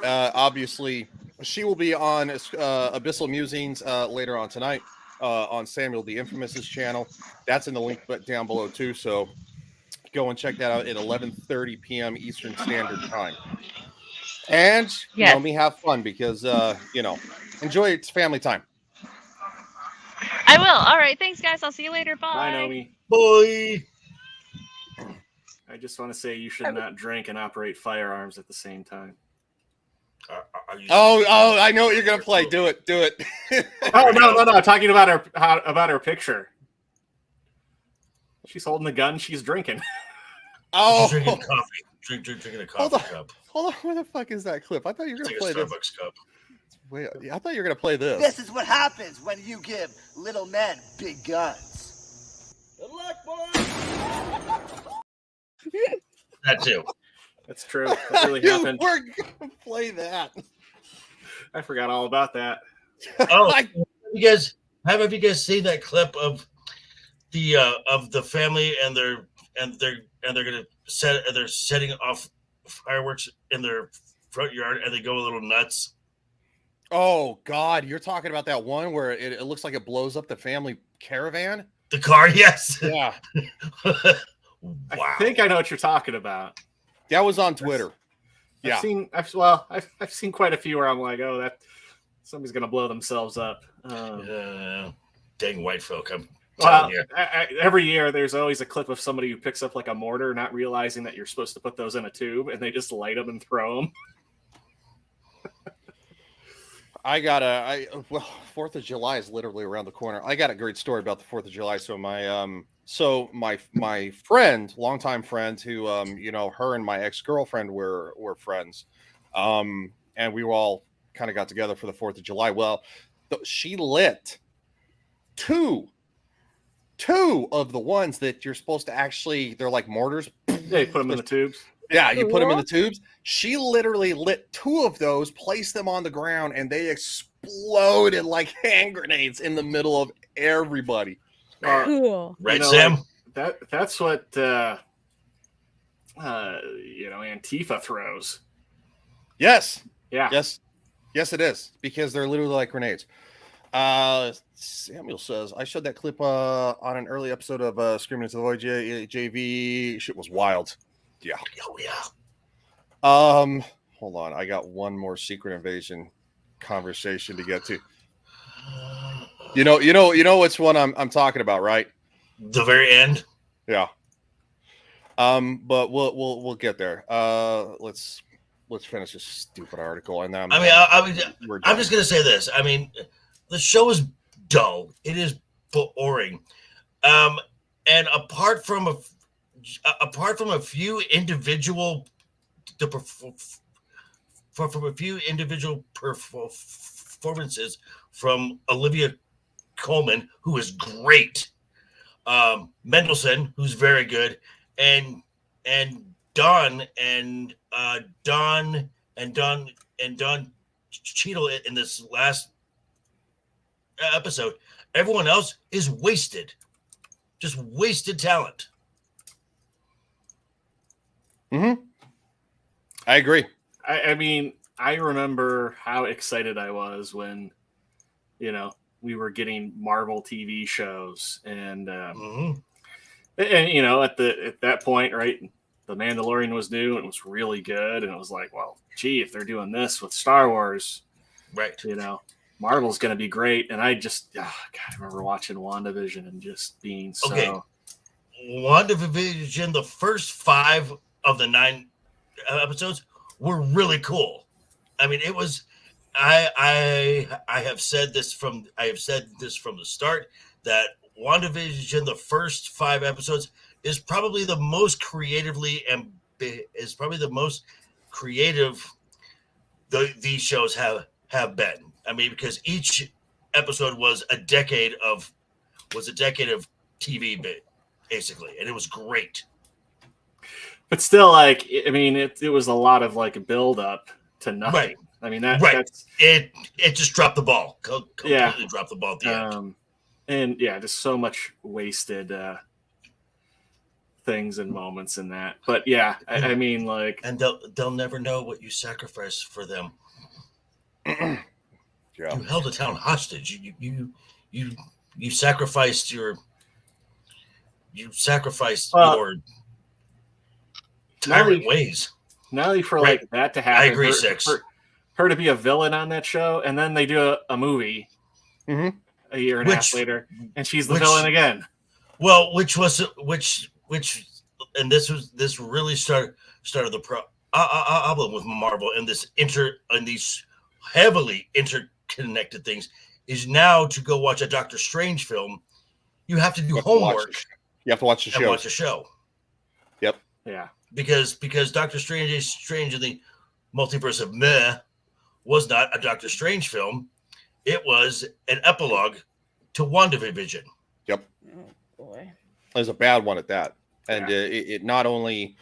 obviously she will be on Abyssal Musings later on tonight on Samuel the Infamous's channel. That's in the link down below too, so go and check that out at 11:30 p.m. Eastern Standard Time. And Nomi, have fun because enjoy its family time. I will. All right, thanks guys. I'll see you later. Bye. Bye, Nomi. Boy. I just want to say you should not drink and operate firearms at the same time. Oh! I know what you're gonna play. Do it. Oh no! I'm talking about her picture. She's holding the gun. She's drinking. Oh, she's drinking coffee. Drinking a coffee cup. Hold on. Where the fuck is that clip? I thought you were gonna play a Starbucks cup. Wait, I thought you were gonna play this. This is what happens when you give little men big guns. Good luck, boys. That too. That's true. That really happened. We're gonna play that. I forgot all about that. Oh, have you guys seen that clip of the family and they're setting off fireworks in their front yard and they go a little nuts? Oh God, you're talking about that one where it looks like it blows up the family caravan? The car, yes. Yeah. Wow. I think I know what you're talking about. That was on Twitter. I've seen quite a few where I'm like, oh, that somebody's gonna blow themselves up. Dang white folk. Every year there's always a clip of somebody who picks up like a mortar, not realizing that you're supposed to put those in a tube, and they just light them and throw them. Well, 4th of July is literally around the corner. I got a great story about the 4th of July. So my friend, longtime friend who, her and my ex-girlfriend were friends. And we all kind of got together for the 4th of July. Well, she lit two of the ones that you're supposed to actually, they're like mortars. Yeah, you put them in the tubes. Yeah, you put them in the tubes. She literally lit two of those, placed them on the ground, and they exploded like hand grenades in the middle of everybody. Cool. Right, Sam? That's what Antifa throws. Yes. Yeah. Yes, it is, because they're literally like grenades. Samuel says, I showed that clip on an early episode of Screaming Into the Void JV. Shit was wild. Yeah. Oh, yeah. Hold hold on. I got one more Secret Invasion conversation to get to. You know which one I'm talking about, right? The very end. Yeah. But we'll get there. Let's finish this stupid article, and then I'm just gonna say this. I mean, the show is dull. It is boring. And apart from a few individual performances from Olivia Colman, who is great, Mendelsohn, who's very good, and Don Cheadle in this last episode. Everyone else is wasted. Just wasted talent. Mm-hmm. I agree. I mean, I remember how excited I was when, we were getting Marvel TV shows, and and at that point, right, The Mandalorian was new and it was really good, and it was like, well, gee, if they're doing this with Star Wars, right, Marvel's going to be great. And I just, I remember watching WandaVision and just being so. Okay. WandaVision, the first 5 of the 9 episodes were really cool. I mean, it was. I have said this from the start that WandaVision, the first 5 episodes, is probably the most creative these shows have been. I mean, because each episode was a decade of TV basically, and it was great. But still, like, I mean, it was a lot of like build up to nothing. Right. I mean, that's it just dropped the ball. Completely dropped the ball at the end. And yeah, just so much wasted things and moments in that. But yeah, I mean, like, and they'll never know what you sacrificed for them. Yeah. You held a town hostage. You sacrificed your tyrant ways. Not only for like that to happen. I agree. Her to be a villain on that show, and then they do a movie a year and a half later, and she's the villain again. Well, which and this really started the problem with Marvel and these heavily interconnected things is now to go watch a Doctor Strange film, you have to do homework. You have to watch the show. Watch the show. Yep. Yeah. Because Doctor Strange in the Multiverse of Meh was not a Doctor Strange film. It was an epilogue to WandaVision. Yep. Oh boy. It was a bad one at that. And it not only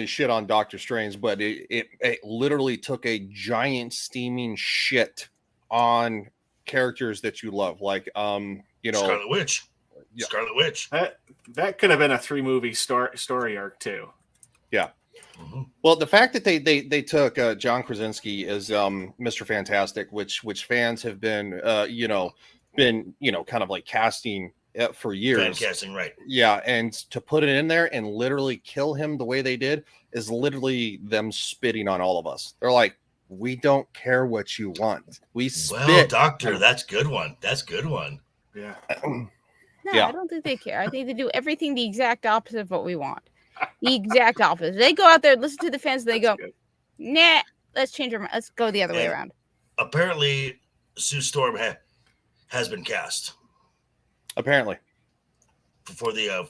shit on Doctor Strange, but it literally took a giant steaming shit on characters that you love, like Scarlet Witch. Yeah. Scarlet Witch. That could have been a 3-movie story arc too. Yeah. Mm-hmm. Well, the fact that they took John Krasinski as Mr. Fantastic, which fans have been kind of like casting for years. Fan casting, right? Yeah, and to put it in there and literally kill him the way they did is literally them spitting on all of us. They're like, we don't care what you want. We spit. Well, Doctor, that's good one. Yeah. No, I don't think they care. I think they do everything the exact opposite of what we want. The exact opposite. They go out there, listen to the fans, and they go, nah, let's change our mind. Let's go the other way around. Apparently, Sue Storm has been cast. Apparently. For the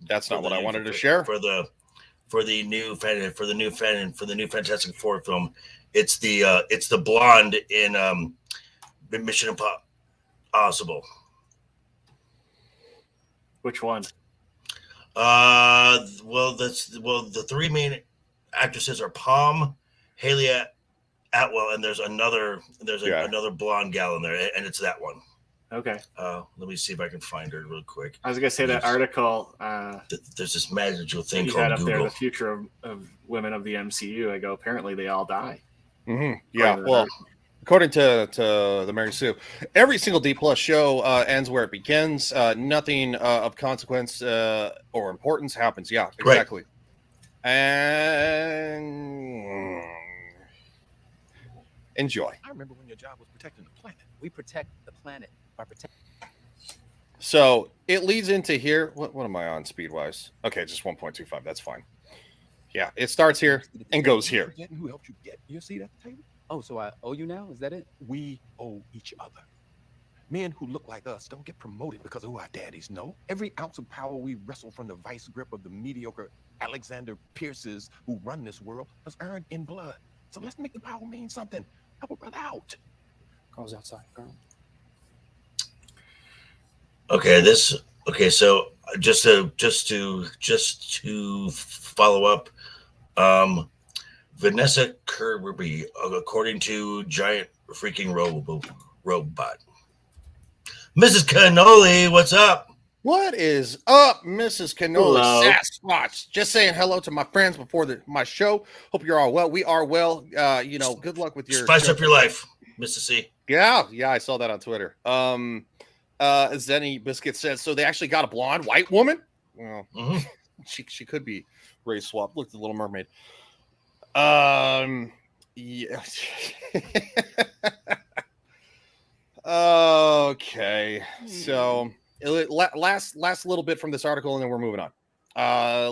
that's not what I wanted to share. For the new Fantastic Four film. It's the blonde in Mission Impossible. Which one? The 3 main actresses are Palm, Haley Atwell, and there's another blonde gal in there, and it's that one. Okay. Let me see if I can find her real quick. I was gonna say that article. There's this magical thing you called had up Google. there, the future of women of the MCU. I go, apparently they all die. Mm-hmm. Yeah. Well, according to the Mary Sue, every single D+ show ends where it begins. Nothing of consequence or importance happens. Yeah, exactly. Right. And enjoy. I remember when your job was protecting the planet. We protect the planet by protecting. So it leads into here. What am I on speed-wise? Okay, just 1.25. That's fine. Yeah, it starts here and goes here. Who helped you get your seat at the table? Oh, so I owe you now? Is that it? We owe each other. Men who look like us don't get promoted because of who our daddies know. Every ounce of power we wrestle from the vice grip of the mediocre Alexander Pierces who run this world was earned in blood. So let's make the power mean something. Help a brother out. Girls outside, girl. Okay, so just to follow up, Vanessa Kirby, according to Giant Freaking Robot. Mrs. Cannoli, what's up? What is up, Mrs. Cannoli? Hello. Sasquatch. Just saying hello to my friends before my show. Hope you're all well. We are well. Good luck with your Spice show. up your life, Mr. C. Yeah, I saw that on Twitter. Zenny Biscuit says, so they actually got a blonde white woman? Well, she could be race swap. Look at the Little Mermaid. Yeah. Okay. So last little bit from this article, and then we're moving on.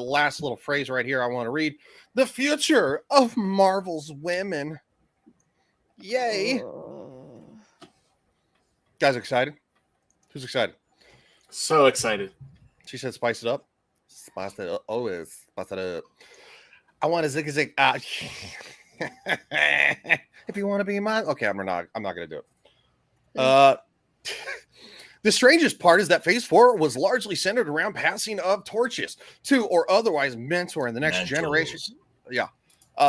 Last little phrase right here I want to read. The future of Marvel's women. Yay. Guys excited? Who's excited? So excited. She said spice it up. Spice it up. Always spice it up. I want to zig. If you want to be mine. Okay, I'm not gonna do it. The strangest part is that Phase 4 was largely centered around passing of torches to or otherwise mentor in the next generation. Yeah.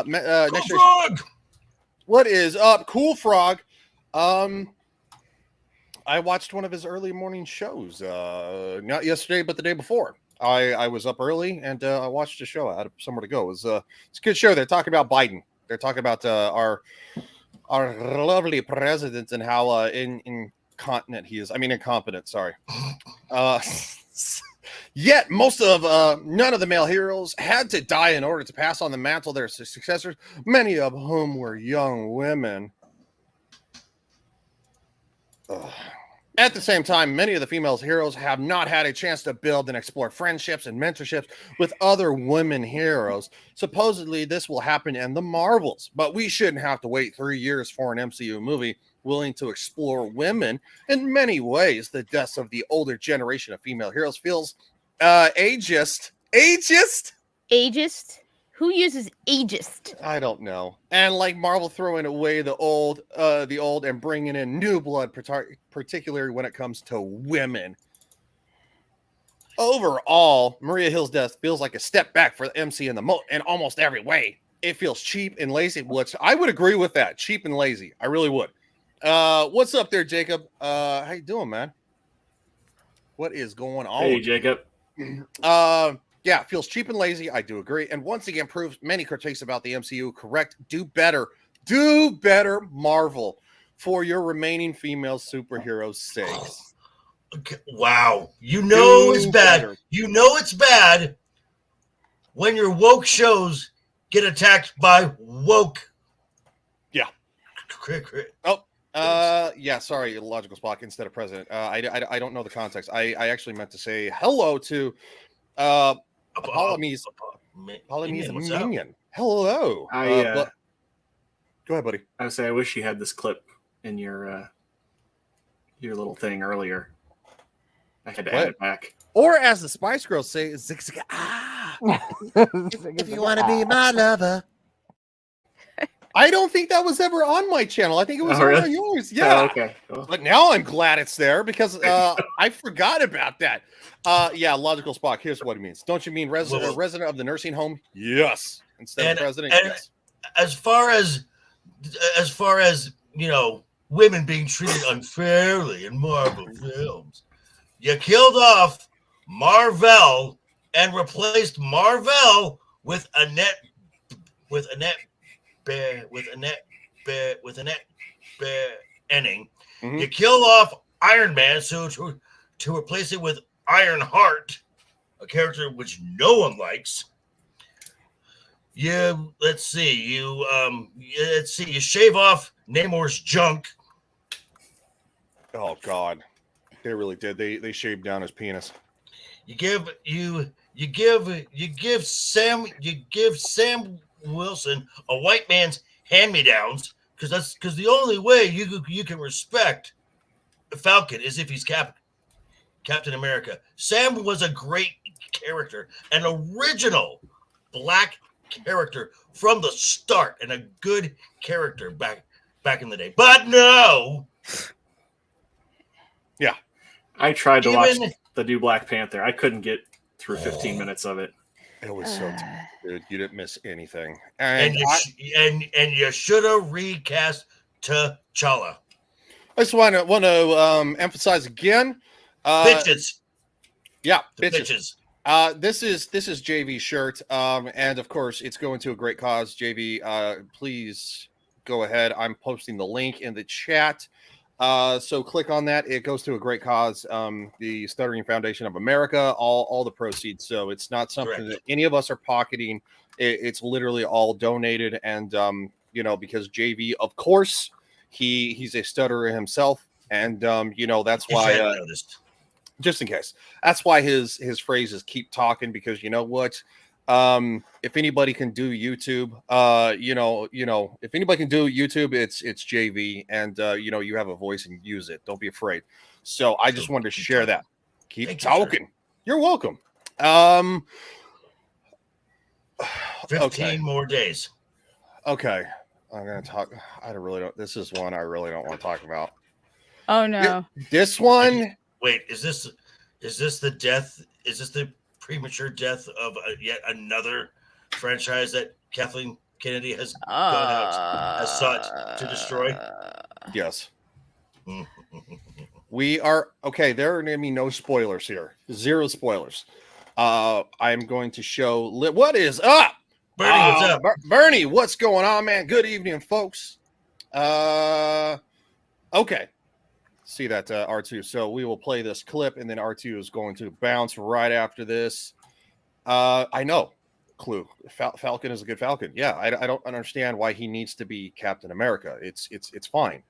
Next Frog! What is up, Cool Frog? I watched one of his early morning shows, not yesterday, but the day before. I was up early and I watched the show. I had somewhere to go. It's a good show. They're talking about Biden. They're talking about our lovely president and how incontinent he is. I mean, incompetent. Sorry. Yet most of none of the male heroes had to die in order to pass on the mantle to their successors, many of whom were young women. At the same time, many of the female heroes have not had a chance to build and explore friendships and mentorships with other women heroes. Supposedly, this will happen in the Marvels, but we shouldn't have to wait 3 years for an MCU movie willing to explore women. In many ways, the deaths of the older generation of female heroes feels ageist. Ageist? Who uses ageist? I don't know. And like Marvel throwing away the old and bringing in new blood, particularly when it comes to women. Overall, Maria Hill's death feels like a step back for the MC in almost every way. It feels cheap and lazy, which I would agree with that. Cheap and lazy. I really would. What's up there, Jacob? How you doing, man? What is going on? Hey, Jacob. Yeah, it feels cheap and lazy. I do agree. And once again, proves many critiques about the MCU correct. Do better. Do better, Marvel, for your remaining female superheroes' sakes. Okay. Wow. It's bad. Better. You know it's bad when your woke shows get attacked by woke. Yeah. Oh. Yeah, sorry, Logical Spock instead of president. I don't know the context. I actually meant to say hello to Polynesian Minion. Hello. Go ahead, buddy. I would say I wish you had this clip in your little thing earlier. I had to add it back. Or as the Spice Girls say, zig, zig, ah. If you want to be my lover. I don't think that was ever on my channel. I think it was on yours. Yeah. Oh, okay. Cool. But now I'm glad it's there because I forgot about that. Yeah, Logical Spock. Here's what it means. Don't you mean resident of the nursing home? Yes. Instead of president. Yes. As far as women being treated unfairly in Marvel films, you killed off Marvel and replaced Marvel with Annette Bening. Mm-hmm. You killed off Iron Man, so to replace it with Ironheart, a character which no one likes. let's see, you shave off Namor's junk. Oh God, they really did. They shaved down his penis. You give Sam Wilson a white man's hand-me-downs because the only way you can respect Falcon is if he's Captain America. Sam was a great character, an original black character from the start, and a good character back in the day. But no. Yeah. I tried to watch the new Black Panther. I couldn't get through 15 minutes of it. It was so tough, dude. You didn't miss anything. And you should have recast T'Challa. I just want to emphasize again. Bitches. Yeah, bitches. This is JV's shirt. And of course it's going to a great cause. JV, please go ahead. I'm posting the link in the chat. So click on that. It goes to a great cause. The Stuttering Foundation of America, all the proceeds. So it's not something that any of us are pocketing. It's literally all donated. And, because JV, of course, he's a stutterer himself. And, that's why, just in case, that's why his phrases keep talking, because you know what? If anybody can do YouTube, if anybody can do YouTube, it's JV, and you have a voice and use it. Don't be afraid. So I just wanted to share that. Keep talking. You're welcome. 15 more days. Okay. I'm gonna talk. This is one I really don't want to talk about. Oh no. This one. Wait, is this the death? Is this the premature death of yet another franchise that Kathleen Kennedy has sought to destroy? Yes. We are okay. There are going to be no spoilers here. Zero spoilers. I'm going to show what is up. Bernie, what's up? Bernie, what's going on, man? Good evening, folks. Okay. See that R2. So we will play this clip, and then R2 is going to bounce right after this. I know. Clue. Falcon is a good Falcon. Yeah, I don't understand why he needs to be Captain America. It's fine.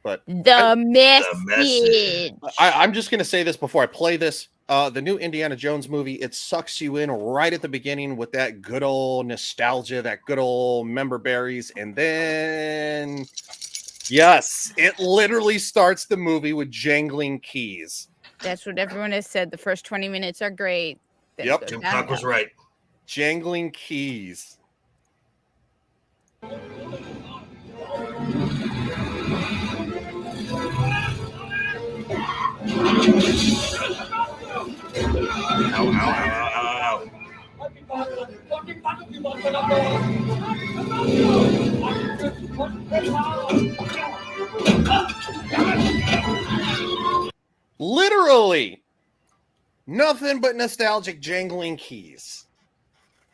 But the message. I'm just gonna say this before I play this. The new Indiana Jones movie, it sucks you in right at the beginning with that good old nostalgia, that good old member berries, and then yes, it literally starts the movie with jangling keys. That's what everyone has said. The first 20 minutes are great. Yep, Tim Cock was right. Jangling keys. Literally nothing but nostalgic jangling keys.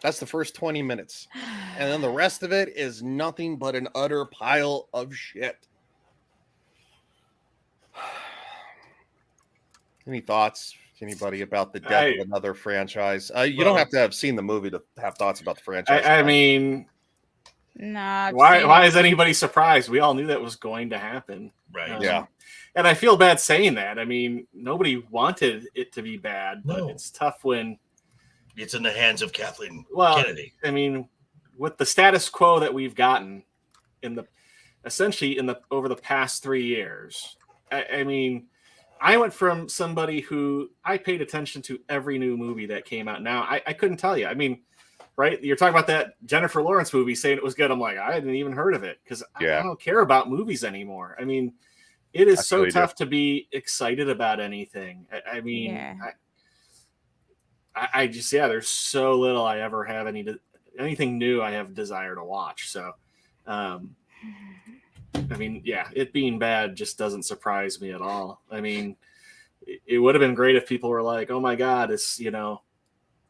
That's the first 20 minutes. And then the rest of it is nothing but an utter pile of shit. Any thoughts, anybody, about the death of another franchise? You don't have to have seen the movie to have thoughts about the franchise. I mean, nah. Why is anybody surprised? We all knew that was going to happen. Right. Yeah. And I feel bad saying that. I mean, nobody wanted it to be bad, but it's tough when it's in the hands of Kathleen Kennedy. I mean, with the status quo that we've gotten over the past 3 years, I mean, I went from somebody who I paid attention to every new movie that came out. Now I couldn't tell you. I mean, right? You're talking about that Jennifer Lawrence movie saying it was good. I'm like, I hadn't even heard of it because I don't care about movies anymore. I mean, it is so tough to be excited about anything. I mean, I just, there's so little I ever have anything new I have desire to watch. So, I mean, it being bad just doesn't surprise me at all. I mean, it would have been great if people were like, oh my God, it's,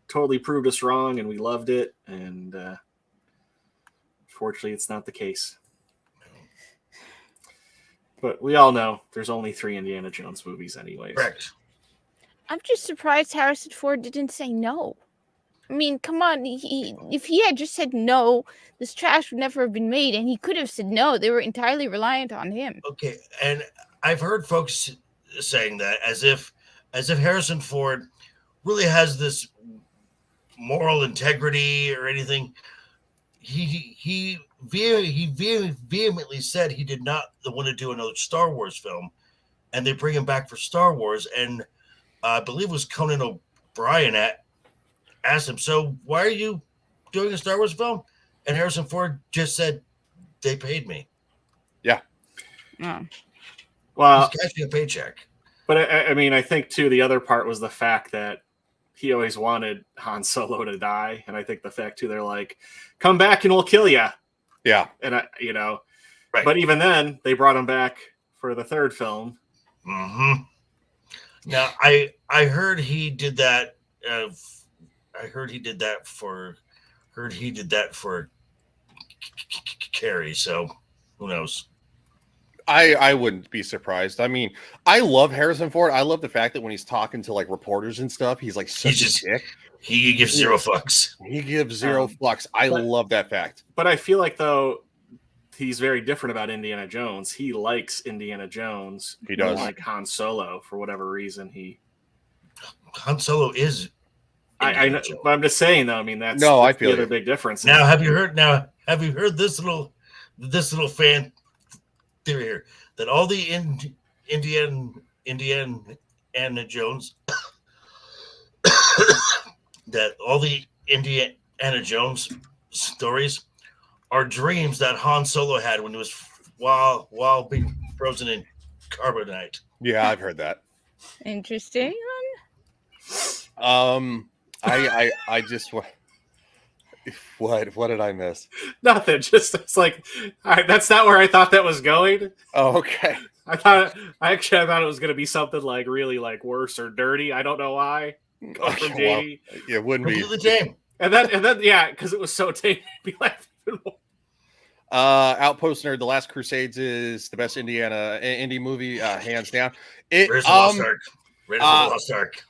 totally proved us wrong and we loved it. And fortunately, it's not the case. But we all know there's only 3 Indiana Jones movies anyways. Correct. I'm just surprised Harrison Ford didn't say no. I mean, come on. If he had just said no, this trash would never have been made, and he could have said no. They were entirely reliant on him. Okay, and I've heard folks saying that as if Harrison Ford really has this moral integrity or anything. He vehemently said he did not want to do another Star Wars film, and they bring him back for Star Wars, and I believe it was Conan O'Brien asked him, so why are you doing a Star Wars film? And Harrison Ford just said, they paid me. Yeah. Well, he's cashing a paycheck. But I mean, I think too, the other part was the fact that he always wanted Han Solo to die. And I think the fact too, they're like, come back and we'll kill you. Yeah. And right. But even then they brought him back for the third film. Mm-hmm. Now I heard he did that. Heard he did that for Carrie. So who knows? I wouldn't be surprised. I mean, I love Harrison Ford. I love the fact that when he's talking to like reporters and stuff, he's like such a dick. He gives zero fucks. He gives zero fucks. I love that fact. But I feel like though he's very different about Indiana Jones. He likes Indiana Jones. He does. Like Han Solo for whatever reason. Han Solo is. I know, but I'm just saying though. I mean, that's I feel the other big difference. Now, have you heard this little fan theory here that all the Indiana Jones that all the Indiana Jones stories are dreams that Han Solo had when he was while being frozen in carbonite. Yeah, I've heard that. Interesting. I just what did I miss? Nothing. Just it's like that's not where I thought that was going. Oh, okay. I thought it was going to be something like really like worse or dirty. I don't know why. From JD. Well, it wouldn't be the tame. And then yeah, because it was so tame. Be like, Outpost Nerd, The Last Crusades is the best indie movie, hands down. Raiders of the Lost Ark. Raiders of the Lost Ark.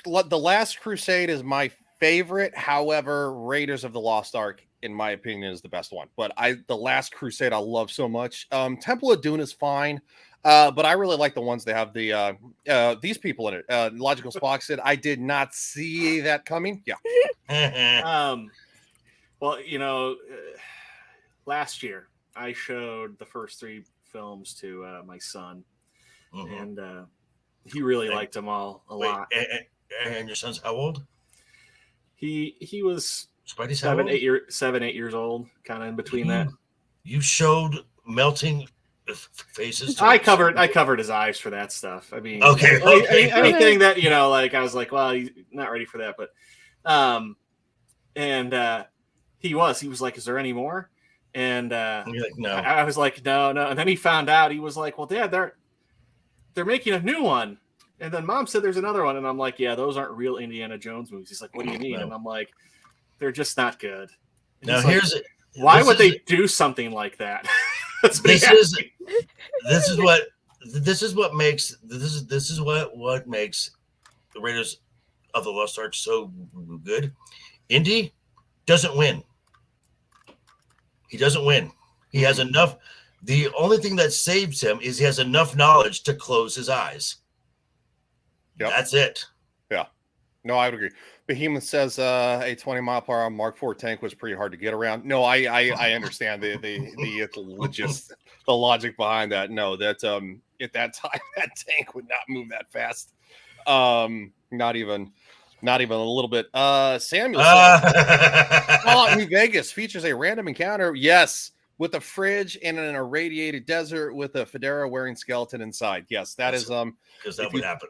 The Last Crusade is my favorite. However, Raiders of the Lost Ark, in my opinion, is the best one. But The Last Crusade, I love so much. Temple of Doom is fine, but I really like the ones that have these people in it. Logical Spock said, "I did not see that coming." Yeah. Well, last year I showed the first 3 films to my son, and he really liked them all a lot. And your son's how old? He was Spidey's 7, 8 years old, kind of in between that. You showed melting faces. I covered his eyes for that stuff. I mean, okay. Anything that like I was like, well, he's not ready for that, but he was like, is there any more? And you're like, no. I was like, no. And then he found out. He was like, well, Dad, they're making a new one. And then Mom said there's another one. And I'm like, yeah, those aren't real Indiana Jones movies. He's like, what do you mean? No. And I'm like, they're just not good. And now why would they do something like that? This is what makes the Raiders of the Lost Ark so good. Indy doesn't win. He doesn't win. He has enough. The only thing that saves him is he has enough knowledge to close his eyes. Yep. That's it. Yeah. No, I would agree. Behemoth says a 20-mile-per-hour Mark IV tank was pretty hard to get around. No, I understand the logic behind that. No, that at that time that tank would not move that fast. Not even a little bit. Samuel says, Fallout New Vegas features a random encounter. Yes, with a fridge and an irradiated desert with a fedora wearing skeleton inside. Yes, that's because that would happen.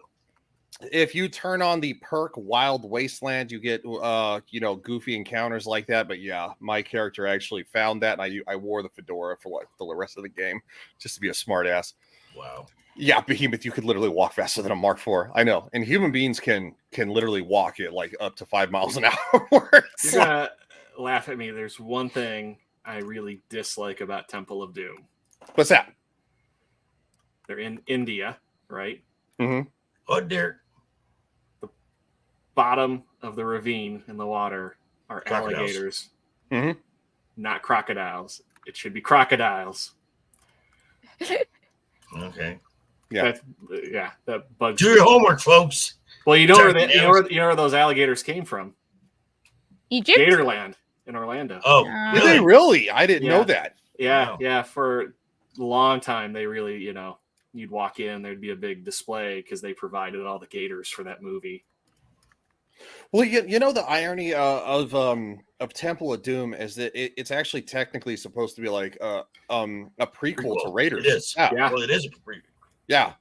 If you turn on the perk Wild Wasteland, you get goofy encounters like that. But yeah, my character actually found that, and I wore the fedora for the rest of the game just to be a smart ass. Wow. Yeah, Behemoth, you could literally walk faster than a Mark IV. I know, and human beings can literally walk at like up to 5 miles an hour. You're gonna laugh at me. There's one thing I really dislike about Temple of Doom. What's that? They're in India, right? Mm-hmm. Oh dear. bottom of the ravine in the water are Crocodiles. alligators, Mhm. not crocodiles. It should be crocodiles. Okay. Yeah. That bugs Do me. your homework, folks. Well, you know Sorry, where Dales. you know where those alligators came from? Egypt. Gatorland in Orlando. Oh, Did they really? I didn't know Yeah. that. Yeah, Wow. yeah. For a long time, they really, you'd walk in, there'd be a big display because they provided all the gators for that movie. Well, you know the irony of Temple of Doom is that it's actually technically supposed to be like a prequel to Raiders. It is. Yeah. Well, it is a prequel. Yeah.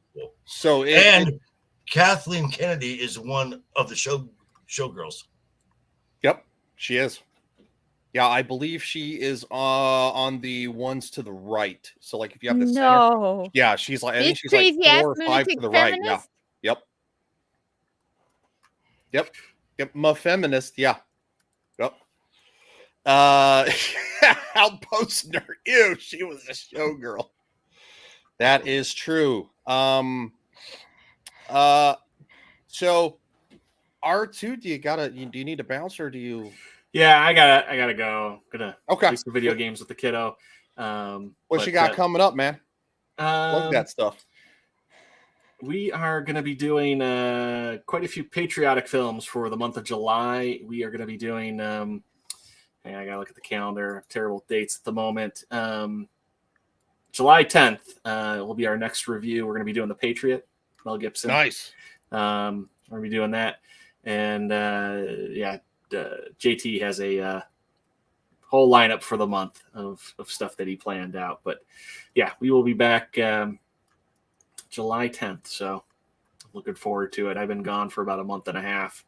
So And Kathleen Kennedy is one of the showgirls. Yep, she is. Yeah, I believe she is on the ones to the right. So like if you have the No. center, yeah, she's like I think This she's like crazy ass 4 or 5 to lunatic the right. Yeah. feminist? Yep. My feminist. Yeah. Yep. Outpost nerd. Ew, she was a showgirl. That is true. So R2, do you need to bounce or do you? Yeah, I gotta go. Gonna Okay. play some video games with the kiddo. What you got coming up, man? Love that stuff. We are going to be doing quite a few patriotic films for the month of July. We are going to be doing, I got to look at the calendar, terrible dates at the moment. July 10th will be our next review. We're going to be doing The Patriot, Mel Gibson. Nice. We're going to be doing that. And JT has a whole lineup for the month of stuff that he planned out. But yeah, we will be back July 10th. So looking forward to it. I've been gone for about a month and a half.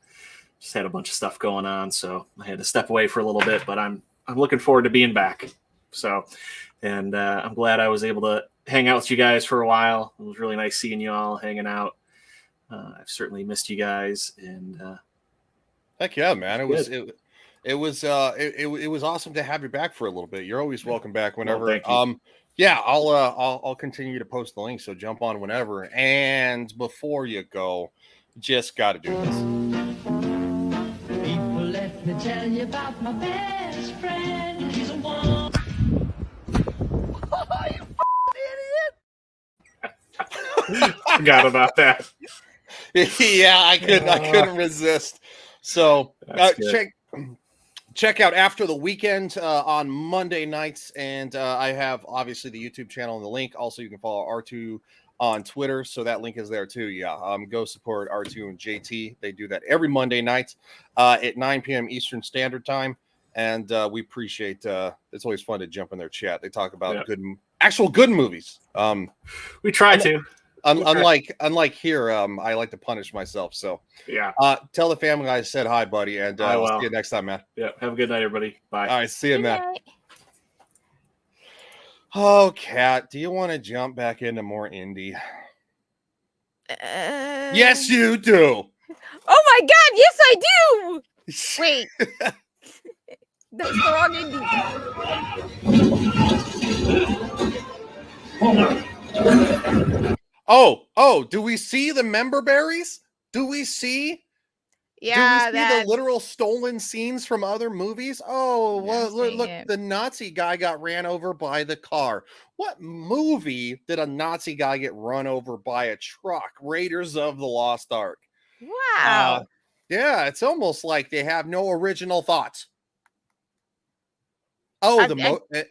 Just had a bunch of stuff going on, so I had to step away for a little bit, but I'm looking forward to being back. So, and I'm glad I was able to hang out with you guys for a while. It was really nice seeing you all hanging out. I've certainly missed you guys, and Heck yeah, man! It was awesome to have you back for a little bit. You're always welcome back whenever. Well, thank you. Yeah, I'll continue to post the link, so jump on whenever. And before you go, just got to do this. People, let me tell you about my best friend. He's a one. Oh, you idiot! Forgot about that. Yeah, I couldn't resist. So check out After the Weekend on Monday nights, and I have obviously the YouTube channel and the link. Also, you can follow R2 on Twitter, so that link is there too. Yeah, go support R2 and JT. They do that every Monday night at 9 p.m. Eastern Standard Time, and we appreciate. It's always fun to jump in their chat. They talk about actual good movies. We try to. Unlike here, I like to punish myself. So yeah. Tell the family I said hi, buddy, and I I'll will. see you next time, man. Yeah. Have a good night, everybody. Bye. All right, see you, man. Oh, Kat, do you want to jump back into more indie? Yes, you do. Oh my God! Yes, I do. Wait, that's the wrong indie. Oh, do we see the member berries? Do we see the literal stolen scenes from other movies? Oh, well, look, the Nazi guy got ran over by the car. What movie did a Nazi guy get run over by a truck? Raiders of the Lost Ark. Wow. Yeah, it's almost like they have no original thoughts. Oh,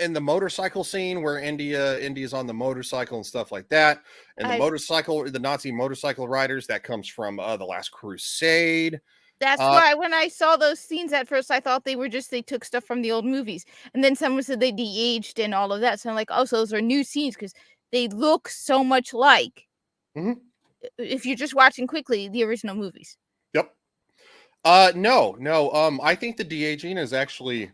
in the motorcycle scene where India's on the motorcycle and stuff like that, and the Nazi motorcycle riders, that comes from The Last Crusade. That's why when I saw those scenes at first, I thought they took stuff from the old movies, and then someone said they de-aged and all of that. So I'm like, oh, so those are new scenes because they look so much like if you're just watching quickly the original movies. Yep. No. I think the de-aging is actually.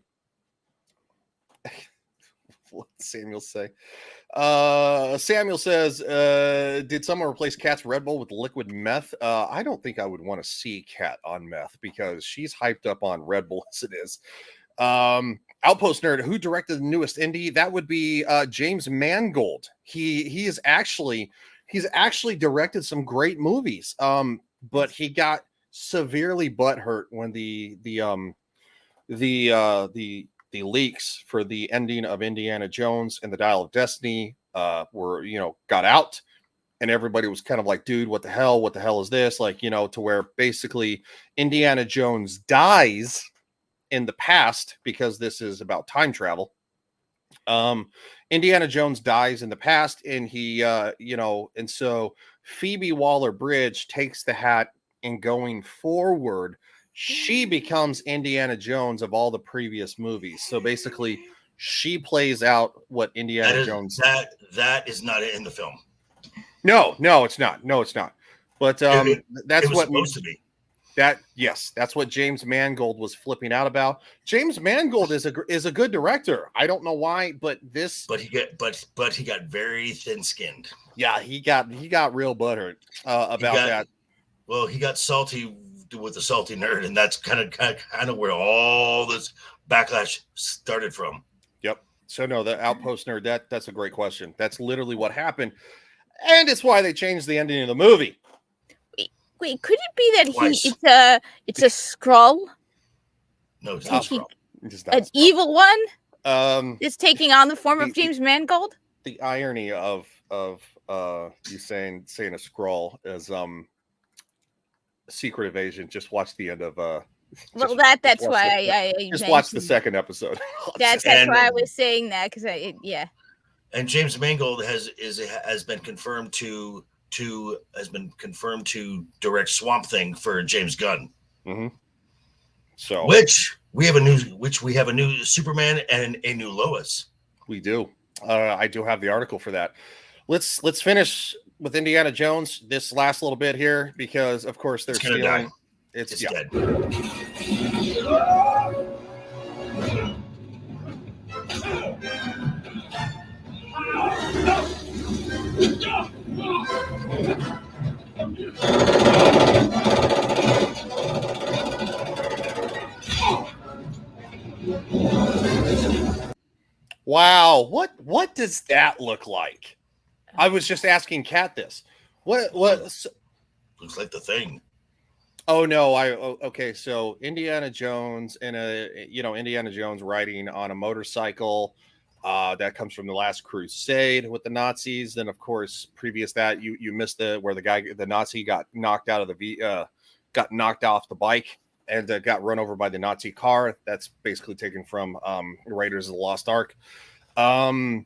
What did Samuel say? Samuel says, did someone replace Kat's Red Bull with liquid meth? I don't think I would want to see Kat on meth because she's hyped up on Red Bull as it is. Outpost Nerd, who directed the newest indie? That would be James Mangold. He's actually directed some great movies. But he got severely butthurt when the leaks for the ending of Indiana Jones and the Dial of Destiny were, got out, and everybody was kind of like, dude, what the hell is this? Like, to where basically Indiana Jones dies in the past, because this is about time travel. Indiana Jones dies in the past, and he and so Phoebe Waller-Bridge takes the hat, and going forward she becomes Indiana Jones of all the previous movies. So basically she plays out what Indiana Jones. That is not in the film. No, it's not. But that's what supposed to be. That's what James Mangold was flipping out about. James Mangold is a good director. I don't know why, but he got very thin-skinned. Yeah, he got real butthurt about that. Well, he got salty with the salty nerd, and that's kind of where all this backlash started from. Yep. So no, the Outpost nerd, that's a great question. That's literally what happened, and it's why they changed the ending of the movie. Wait, could it be that it's a Skrull? No, it's not Skrull. An evil one? It's taking on the form of James Mangold? The irony of you saying a Skrull is Secret Invasion. Just watch the end of well, that's why I just watch the second episode. That's why I was saying that, because yeah. And James Mangold has been confirmed to direct Swamp Thing for James Gunn. Mm-hmm. So which we have a new Superman and a new Lois. We do. I do have the article for that. Let's finish with Indiana Jones this last little bit here, because of course they're stealing. It's dead. Wow, what does that look like? I was just asking Kat this. What looks like the Thing? Oh no, okay, so Indiana Jones and Indiana Jones riding on a motorcycle that comes from the Last Crusade with the Nazis. Then of course, previous that you missed where the Nazi got knocked out of got knocked off the bike and got run over by the Nazi car. That's basically taken from Raiders of the Lost Ark. So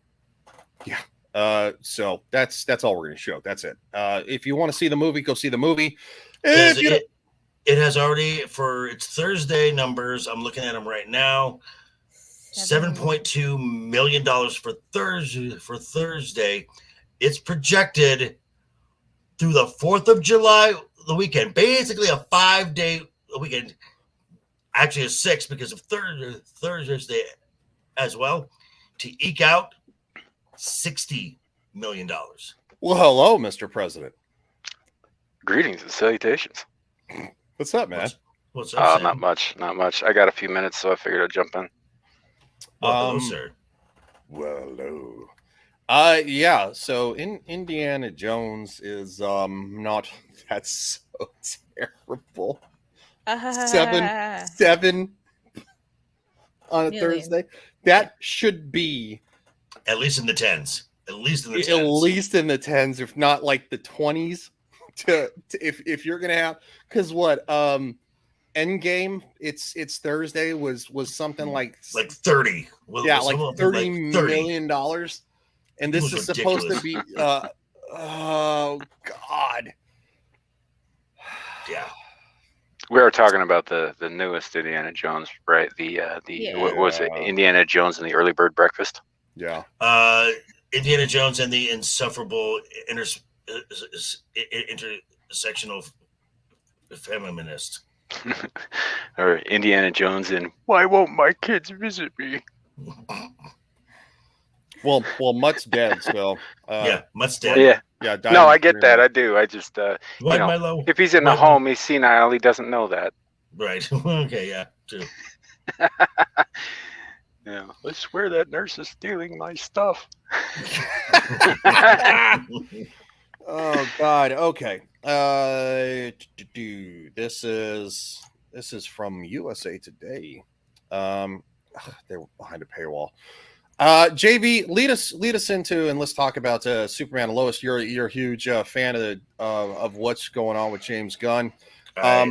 that's all we're going to show. That's it. If you want to see the movie, go see the movie. It has already, for its Thursday numbers, I'm looking at them right now, $7.2 million for Thursday. It's projected through the 4th of July, the weekend, basically a 5-day weekend, actually a 6 because of Thursday as well, to eke out $60 million. Well, hello, Mr. President. Greetings and salutations. What's up, man? What's up, Sam? Not much. I got a few minutes, so I figured I'd jump in. Hello, sir. Well, hello. Yeah, so Indiana Jones is not, that's so terrible. 7 on a Thursday. That should be at least in the tens. At least in the tens, if not like the 20s. If you're gonna have, because what Endgame, it's Thursday was something like 30. Yeah, like $30 million, and this is supposed to be oh god. Yeah. We are talking about the newest Indiana Jones, right? What was it? Indiana Jones and the Early Bird Breakfast. Yeah. Indiana Jones and the Insufferable Intersectional Feminist. Or Indiana Jones and Why Won't My Kids Visit Me? Well, Mutt's dead, so yeah, Mutt's dead. Yeah. No, I get that. I do. I just if he's in the home, he's senile. He doesn't know that. Right. Okay. Yeah. True. Yeah. I swear that nurse is stealing my stuff. Oh God. Okay. This is from USA Today. They were behind a paywall. JV, lead us into, and let's talk about Superman and Lois. You're a huge fan of what's going on with James Gunn. I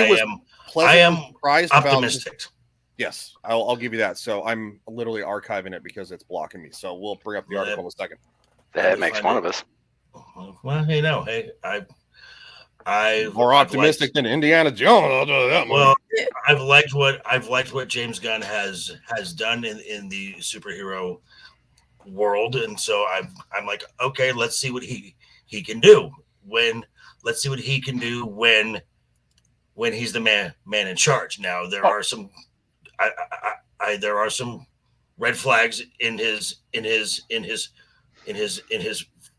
was pleasantly surprised optimistic. about. Yes, I'll give you that. So I'm literally archiving it because it's blocking me. So we'll bring up the article in a second. That makes one of us. Well, I more optimistic than Indiana Jones. I'll do that. Well, I've liked what James Gunn has done in the superhero world, and so I'm like, okay, let's see what he can do let's see what he can do when he's the man in charge. Now there are some there are some red flags in his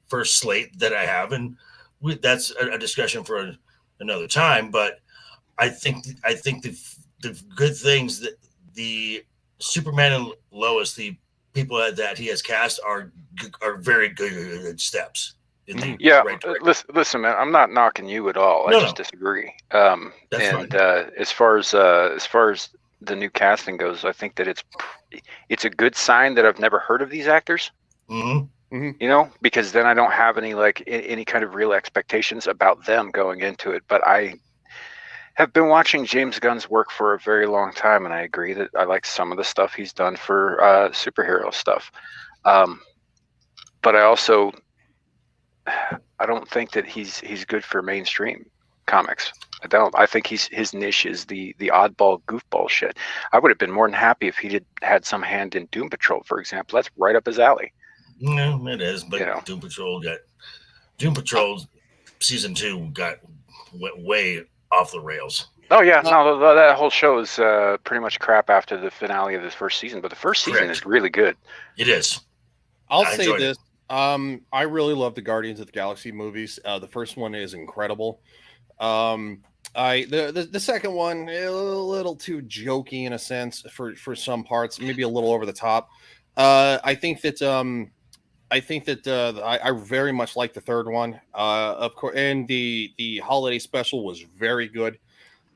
first slate that I have, and that's a discussion for another time. But I think the good things that the Superman and Lois, the people that he has cast, are very good steps. Listen, man, I'm not knocking you at all. I just disagree. That's fine. As far as the new casting goes, I think that it's a good sign that I've never heard of these actors. Mm-hmm. You know, because then I don't have any kind of real expectations about them going into it. But I have been watching James Gunn's work for a very long time, and I agree that I like some of the stuff he's done for superhero stuff. But I also I don't think that he's good for mainstream comics. I don't. I think his niche is the oddball goofball shit. I would have been more than happy if he had some hand in Doom Patrol, for example. That's right up his alley. No, it is, but Doom Patrol season 2 went way off the rails. Oh yeah, no, that whole show is pretty much crap after the finale of the first season, but the first season is really good. It is. I'll say this. I really love the Guardians of the Galaxy movies. The first one is incredible. The second one a little too jokey in a sense for some parts, maybe a little over the top. I think that I very much like the third one. Of course, and the holiday special was very good.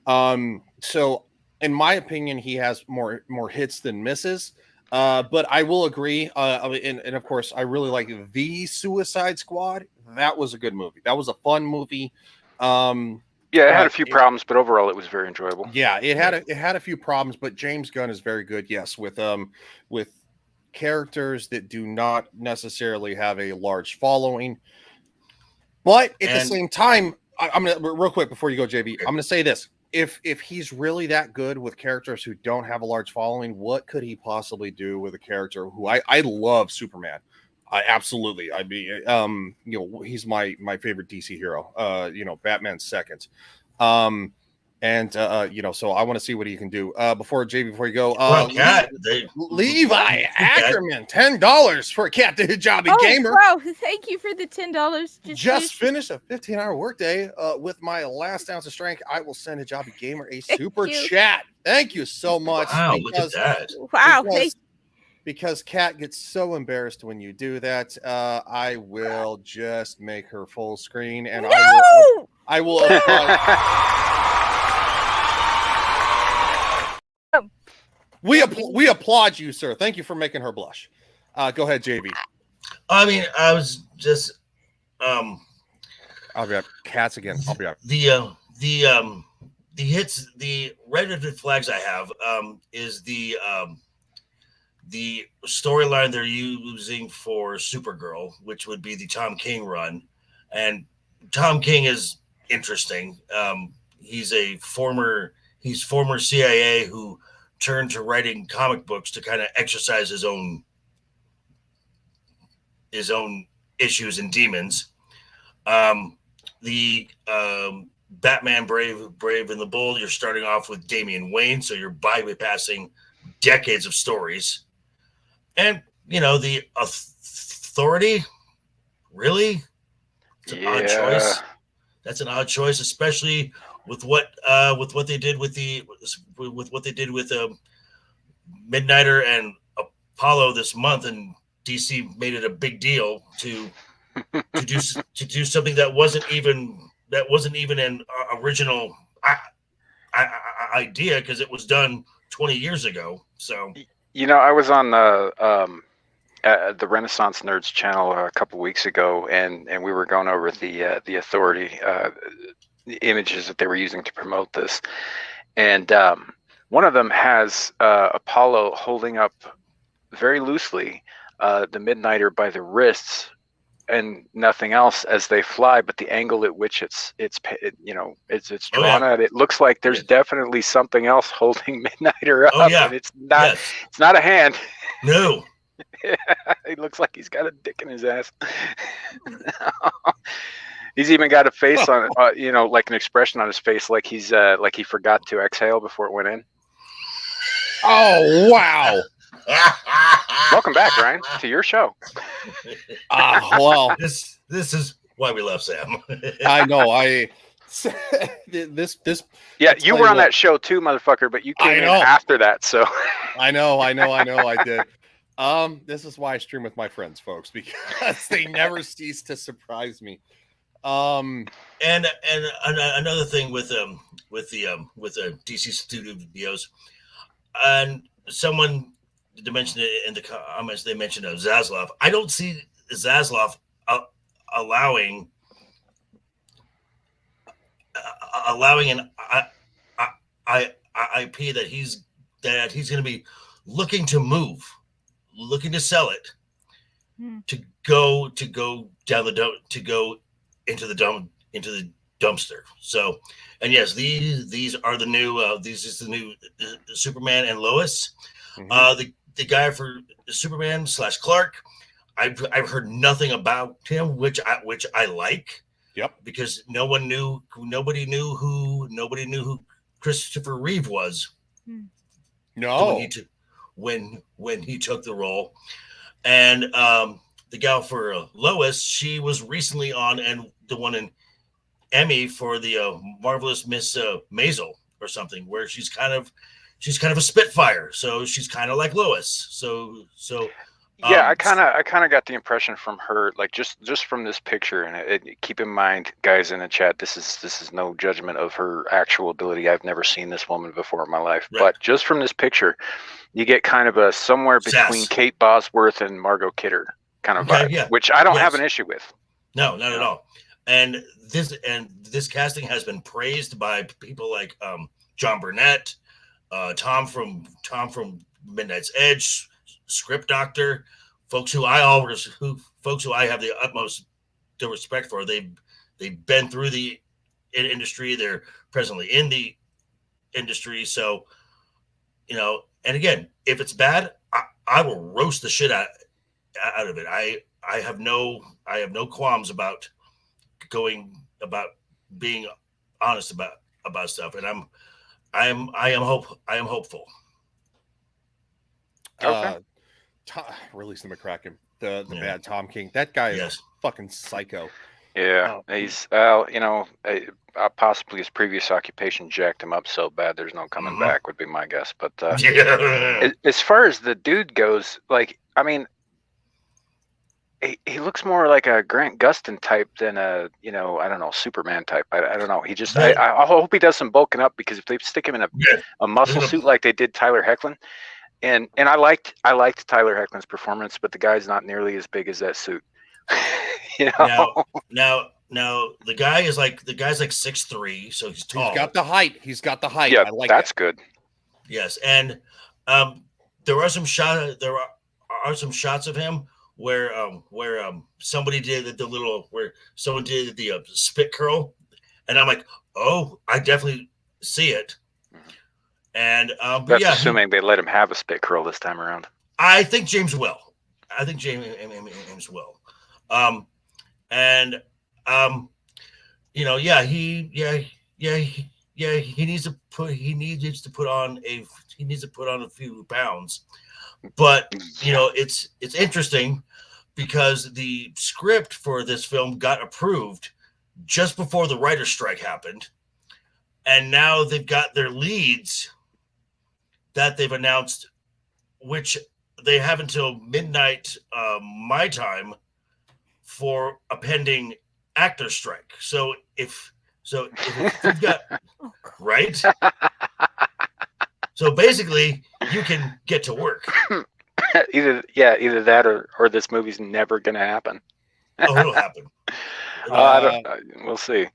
So in my opinion, he has more hits than misses. But I will agree. And of course, I really like The Suicide Squad. That was a good movie. That was a fun movie. Yeah, it had a few problems, but overall, it was very enjoyable. Yeah, it had a few problems, but James Gunn is very good. Yes, with characters that do not necessarily have a large following. But at the same time, I'm gonna real quick before you go, JB. I'm gonna say this: if he's really that good with characters who don't have a large following, what could he possibly do with a character who I love Superman? Absolutely. I mean, he's my favorite DC hero. Batman's second. So I want to see what he can do. Before you go, Levi Ackerman, $10 for a Cat the Hijabi Gamer. Wow, thank you for the $10. Just finished a 15-hour workday with my last ounce of strength. I will send Hijabi Gamer a super chat. Thank you so much. Wow, look at that. Wow, because Kat gets so embarrassed when you do that, I will just make her full screen, and I will. We applaud you, sir. Thank you for making her blush. Go ahead, JV. I mean, I was just. I'll be up. Cats again. I'll be up. The hits, the red flags I have is the storyline they're using for Supergirl, which would be the Tom King run. And Tom King is interesting. He's former CIA who turned to writing comic books to kind of exercise his own issues and demons. Batman Brave and the Bold, you're starting off with Damian Wayne, so you're bypassing decades of stories. And, the Authority, really? It's an odd choice. That's an odd choice, especially with what they did with Midnighter and Apollo this month, and DC made it a big deal to to do something that wasn't even an original idea, because it was done 20 years ago. So I was on the Renaissance Nerds channel a couple weeks ago, and we were going over the Authority the images that they were using to promote this, and one of them has Apollo holding up very loosely the Midnighter by the wrists and nothing else as they fly, but the angle at which it's drawn at, it looks like there's definitely something else holding Midnighter up, and it's not a hand. No. He looks like he's got a dick in his ass. He's even got a face on, like an expression on his face, like he's like he forgot to exhale before it went in. Oh wow! Welcome back, Ryan, to your show. Well, this is why we love Sam. I know. This. Yeah, you were on that show too, motherfucker. But you came in after that, so. I know. I did. This is why I stream with my friends, folks, because they never cease to surprise me. And another thing with DC Studios, and someone mentioned it in the comments. They mentioned Zaslav. I don't see Zaslav allowing an IP that he's going to be looking to sell it, to go down into the dumpster. So, and yes, these are the new these is the new Superman and Lois. The guy for Superman / Clark, I've heard nothing about him, which I like. Yep. Because nobody knew who Christopher Reeve was. No. When he took the role, and the gal for Lois, she was recently on and the one in Emmy for the Marvelous Miss Maisel or something, where she's kind of a Spitfire, so she's kind of like Lois. So yeah, I kind of got the impression from her, like just from this picture, and keep in mind, guys in the chat, this is no judgment of her actual ability. I've never seen this woman before in my life, but just from this picture, you get kind of a somewhere between Kate Bosworth and Margot Kidder kind of vibe, which I don't have an issue with. No, not at all. And this casting has been praised by people like John Burnett, Tom from Midnight's Edge, Script Doctor, folks who I have the utmost respect for. They've been through the industry. They're presently in the industry. So, and again, if it's bad, I will roast the shit out of it. I have no qualms about being honest about stuff, and I am hopeful. Okay. Release the McCracken, the bad Tom King. That guy is fucking psycho. Yeah, he's possibly his previous occupation jacked him up so bad there's no coming back, would be my guess. But as far as the dude goes, like, I mean, he looks more like a Grant Gustin type than a, I don't know, Superman type. I don't know. He just, I hope he does some bulking up, because if they stick him in a muscle suit like they did Tyler Hoechlin, and I liked Tyler Hoechlin's performance, but the guy's not nearly as big as that suit. Now the guy's like 6'3", so he's tall. He's got the height. Yeah, I like that's good. Yes, and there are some shots of him where somebody did someone did the spit curl, and I'm like, oh, I definitely see it. And that's assuming they let him have a spit curl this time around. I think James will. James will. He needs to put on a few pounds. But it's interesting, because the script for this film got approved just before the writer's strike happened, and now they've got their leads that they've announced, which they have until midnight my time for a pending actor strike. So if you've got right, so basically you can get to work. either that or this movie's never going to happen. Oh, it'll happen. We'll see.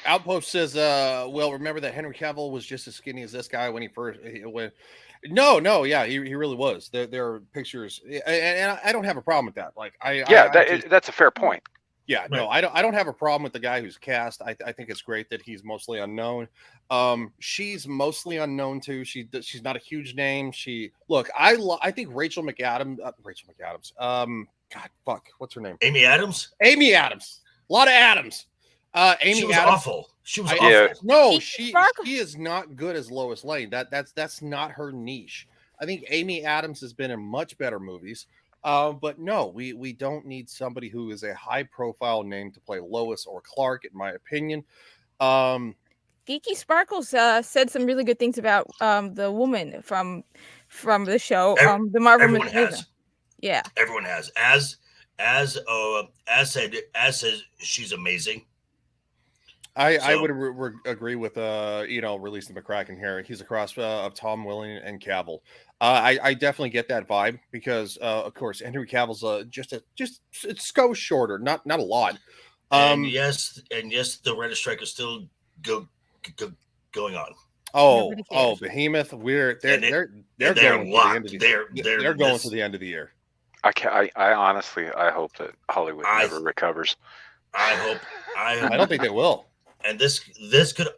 Outpost says, well, remember that Henry Cavill was just as skinny as this guy when he first went. No, yeah, he really was. There are pictures, and I don't have a problem with that. Like, that's a fair point. Yeah, no, I don't have a problem with the guy who's cast. I think it's great that he's mostly unknown. She's mostly unknown too. She's not a huge name. I think Rachel McAdams. God, fuck, what's her name? Amy Adams. Amy Adams. A lot of Adams. Amy she was Adams. awful. She was awful. No, she is not good as Lois Lane. That's not her niche. I think Amy Adams has been in much better movies. But no, we don't need somebody who is a high profile name to play Lois or Clark, in my opinion. Geeky Sparkles said some really good things about the woman from the show, the Marvel. Everyone has. Yeah, everyone has. As said, she's amazing. I would agree with releasing McCracken here. He's a cross of Tom Welling and Cavill. I definitely get that vibe because of course Henry Cavill's just it goes shorter, not a lot. And yes, the writer strike is still going on. Oh, Behemoth, they're going locked. to they're going to the end of the year. I honestly hope that Hollywood never recovers. I don't think they will. And this could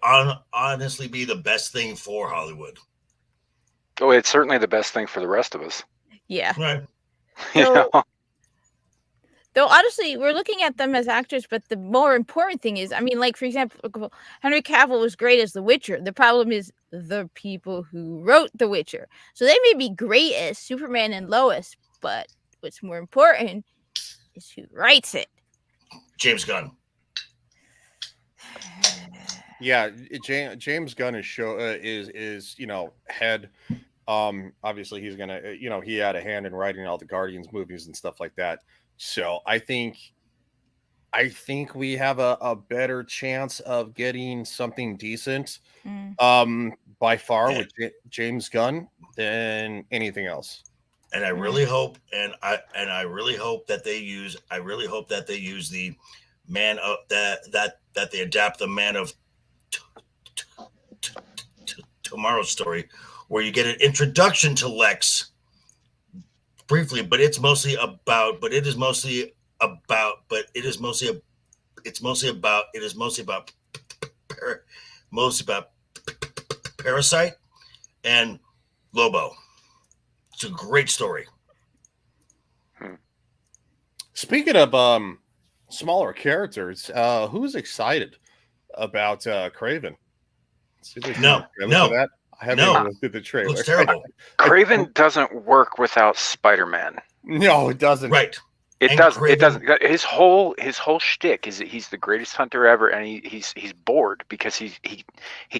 honestly be the best thing for Hollywood. Oh, it's certainly the best thing for the rest of us. Yeah. Right. Though honestly, we're looking at them as actors, but the more important thing is, I mean, like for example, Henry Cavill was great as The Witcher. The problem is the people who wrote The Witcher. So they may be great as Superman and Lois, but what's more important is who writes it. James Gunn. Yeah, James Gunn is head. Obviously he's gonna, he had a hand in writing all the Guardians movies and stuff like that. So I think we have a better chance of getting something decent, by far with James Gunn than anything else. And I really hope, I really hope that they use the Man of that they adapt the Man of Tomorrow's story, where you get an introduction to Lex briefly, but it's mostly about Parasite and Lobo. It's a great story. Speaking of smaller characters, who's excited about Craven? No. That? I haven't even looked at the trailer. Looks terrible. Craven doesn't work without Spider-Man. No, it doesn't. Right. It doesn't. His whole shtick is that he's the greatest hunter ever, and he's bored because he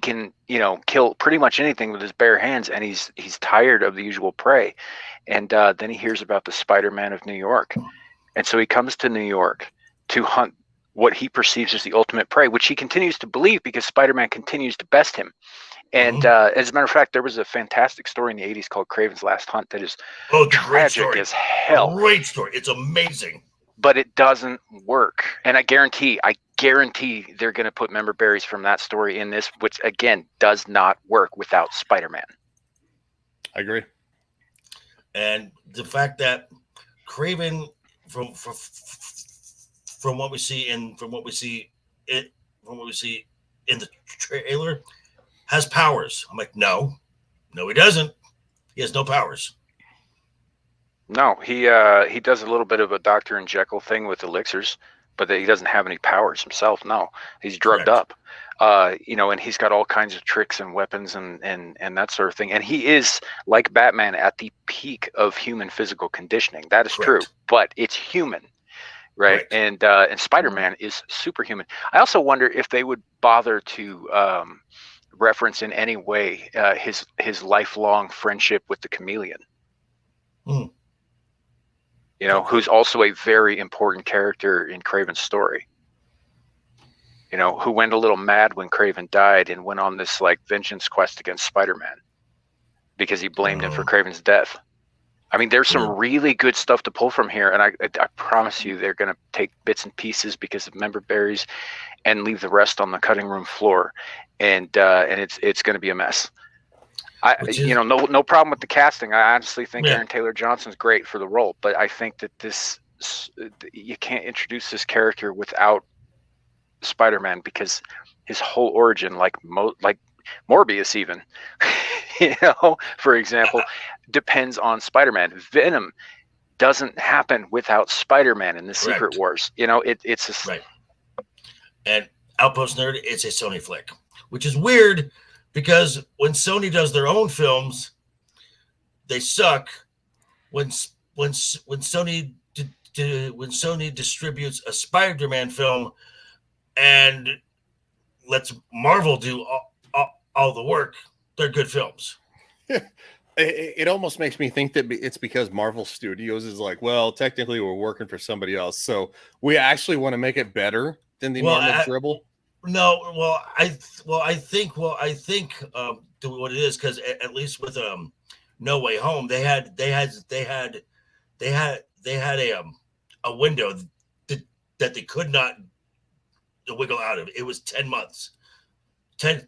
can kill pretty much anything with his bare hands, and he's tired of the usual prey, and then he hears about the Spider-Man of New York, and so he comes to New York to hunt what he perceives as the ultimate prey, which he continues to believe because Spider-Man continues to best him. And as a matter of fact, there was a fantastic story in the 80s called Craven's Last Hunt that is tragic as hell. Great story. It's amazing. But it doesn't work. And I guarantee they're going to put member berries from that story in this, which, again, does not work without Spider-Man. I agree. And the fact that Craven, from what we see in the trailer, has powers. I'm like, no, he doesn't. He has no powers. No, he does a little bit of a Dr. and Jekyll thing with elixirs, but he doesn't have any powers himself. No, he's drugged up. And he's got all kinds of tricks and weapons and that sort of thing. And he is, like Batman, at the peak of human physical conditioning. That is true, but it's human. Right. And Spider-Man is superhuman. I also wonder if they would bother to reference in any way his lifelong friendship with the Chameleon. You know, who's also a very important character in Kraven's story. You know, who went a little mad when Kraven died and went on this like vengeance quest against Spider-Man because he blamed him for Kraven's death. I mean, there's some really good stuff to pull from here, and I promise you, they're going to take bits and pieces because of member berries, and leave the rest on the cutting room floor, and it's going to be a mess. No problem with the casting. I honestly think Aaron Taylor Johnson's great for the role, but I think that you can't introduce this character without Spider-Man, because his whole origin, like Morbius even, you know, for example, depends on Spider-Man. Venom doesn't happen without Spider-Man in the Secret Wars. You know, it's just right. And Outpost Nerd, it's a Sony flick, which is weird because when Sony does their own films, they suck. When Sony distributes a Spider-Man film and lets Marvel do all the work, they're good films. It almost makes me think that it's because Marvel Studios is like, well, technically we're working for somebody else, so we actually want to make it better than the normal dribble. No, I think what it is, because at least with No Way Home, they had a window that they could not wiggle out of. It was 10 months. 10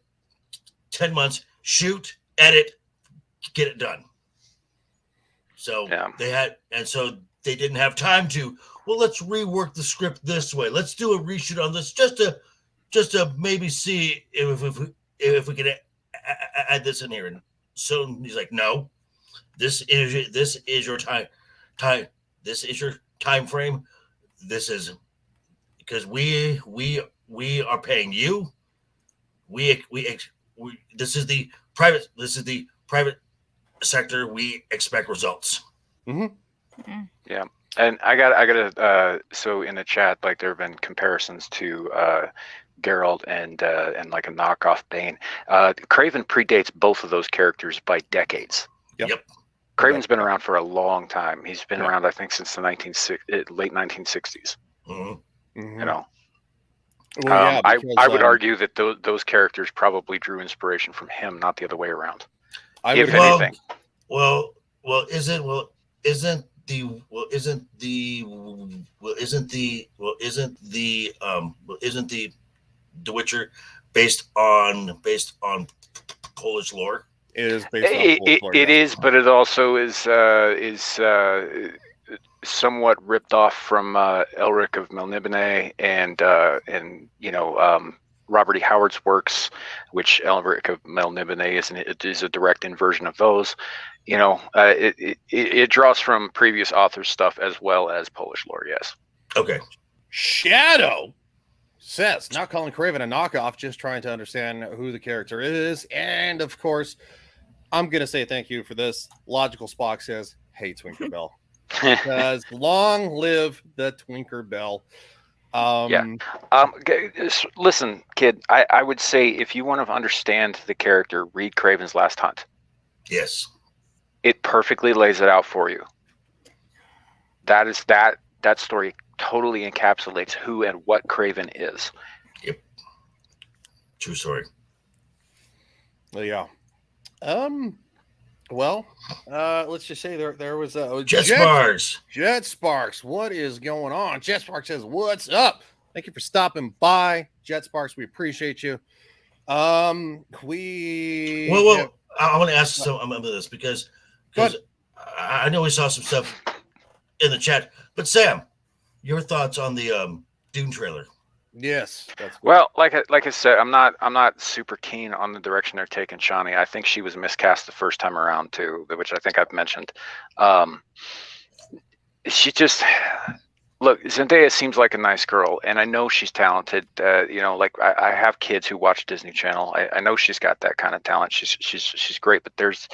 months, shoot, edit, get it done. So they didn't have time to, well, let's rework the script this way. Let's do a reshoot on this just to maybe see if we can add this in here. And so he's like, no, this is your time. This is your time frame. This is because we are paying you. This is the private sector. We expect results. Mm-hmm. Yeah. And I got so in the chat, like there have been comparisons to Geralt and like a knockoff Bane. Kraven predates both of those characters by decades. Yep. Kraven's been around for a long time. He's been around, I think, since the late 1960s. Mm-hmm. You know, well, I would argue that those characters probably drew inspiration from him, not the other way around. Isn't The Witcher based on Polish lore? It is based on Polish lore. It is, but it also is somewhat ripped off from Elric of Melniboné and Robert E. Howard's works, which Elric of Melniboné is a direct inversion of those. You know, it draws from previous authors' stuff as well as Polish lore. Yes. Okay. Shadow says, not calling Kraven a knockoff, just trying to understand who the character is. And of course, I'm going to say thank you for this. Logical Spock says, hey, Twinkerbell. Because long live the Twinkerbell. Listen, kid, I would say if you want to understand the character, read Kraven's Last Hunt. Yes. It perfectly lays it out for you. That story totally encapsulates who and what Kraven is. Yep. True story. Yeah. Well, let's just say there was a Jet Sparks. Jet Sparks, what is going on? Jet Sparks says, "What's up? Thank you for stopping by, Jet Sparks. We appreciate you." I want to ask some about this because I know we saw some stuff in the chat, but Sam, your thoughts on the Dune trailer? Yes. Well, like I said, I'm not super keen on the direction they're taking Shani. I think she was miscast the first time around too, which I think I've mentioned. She just Zendaya seems like a nice girl, and I know she's talented. Like I have kids who watch Disney Channel. I know she's got that kind of talent. She's great, but there's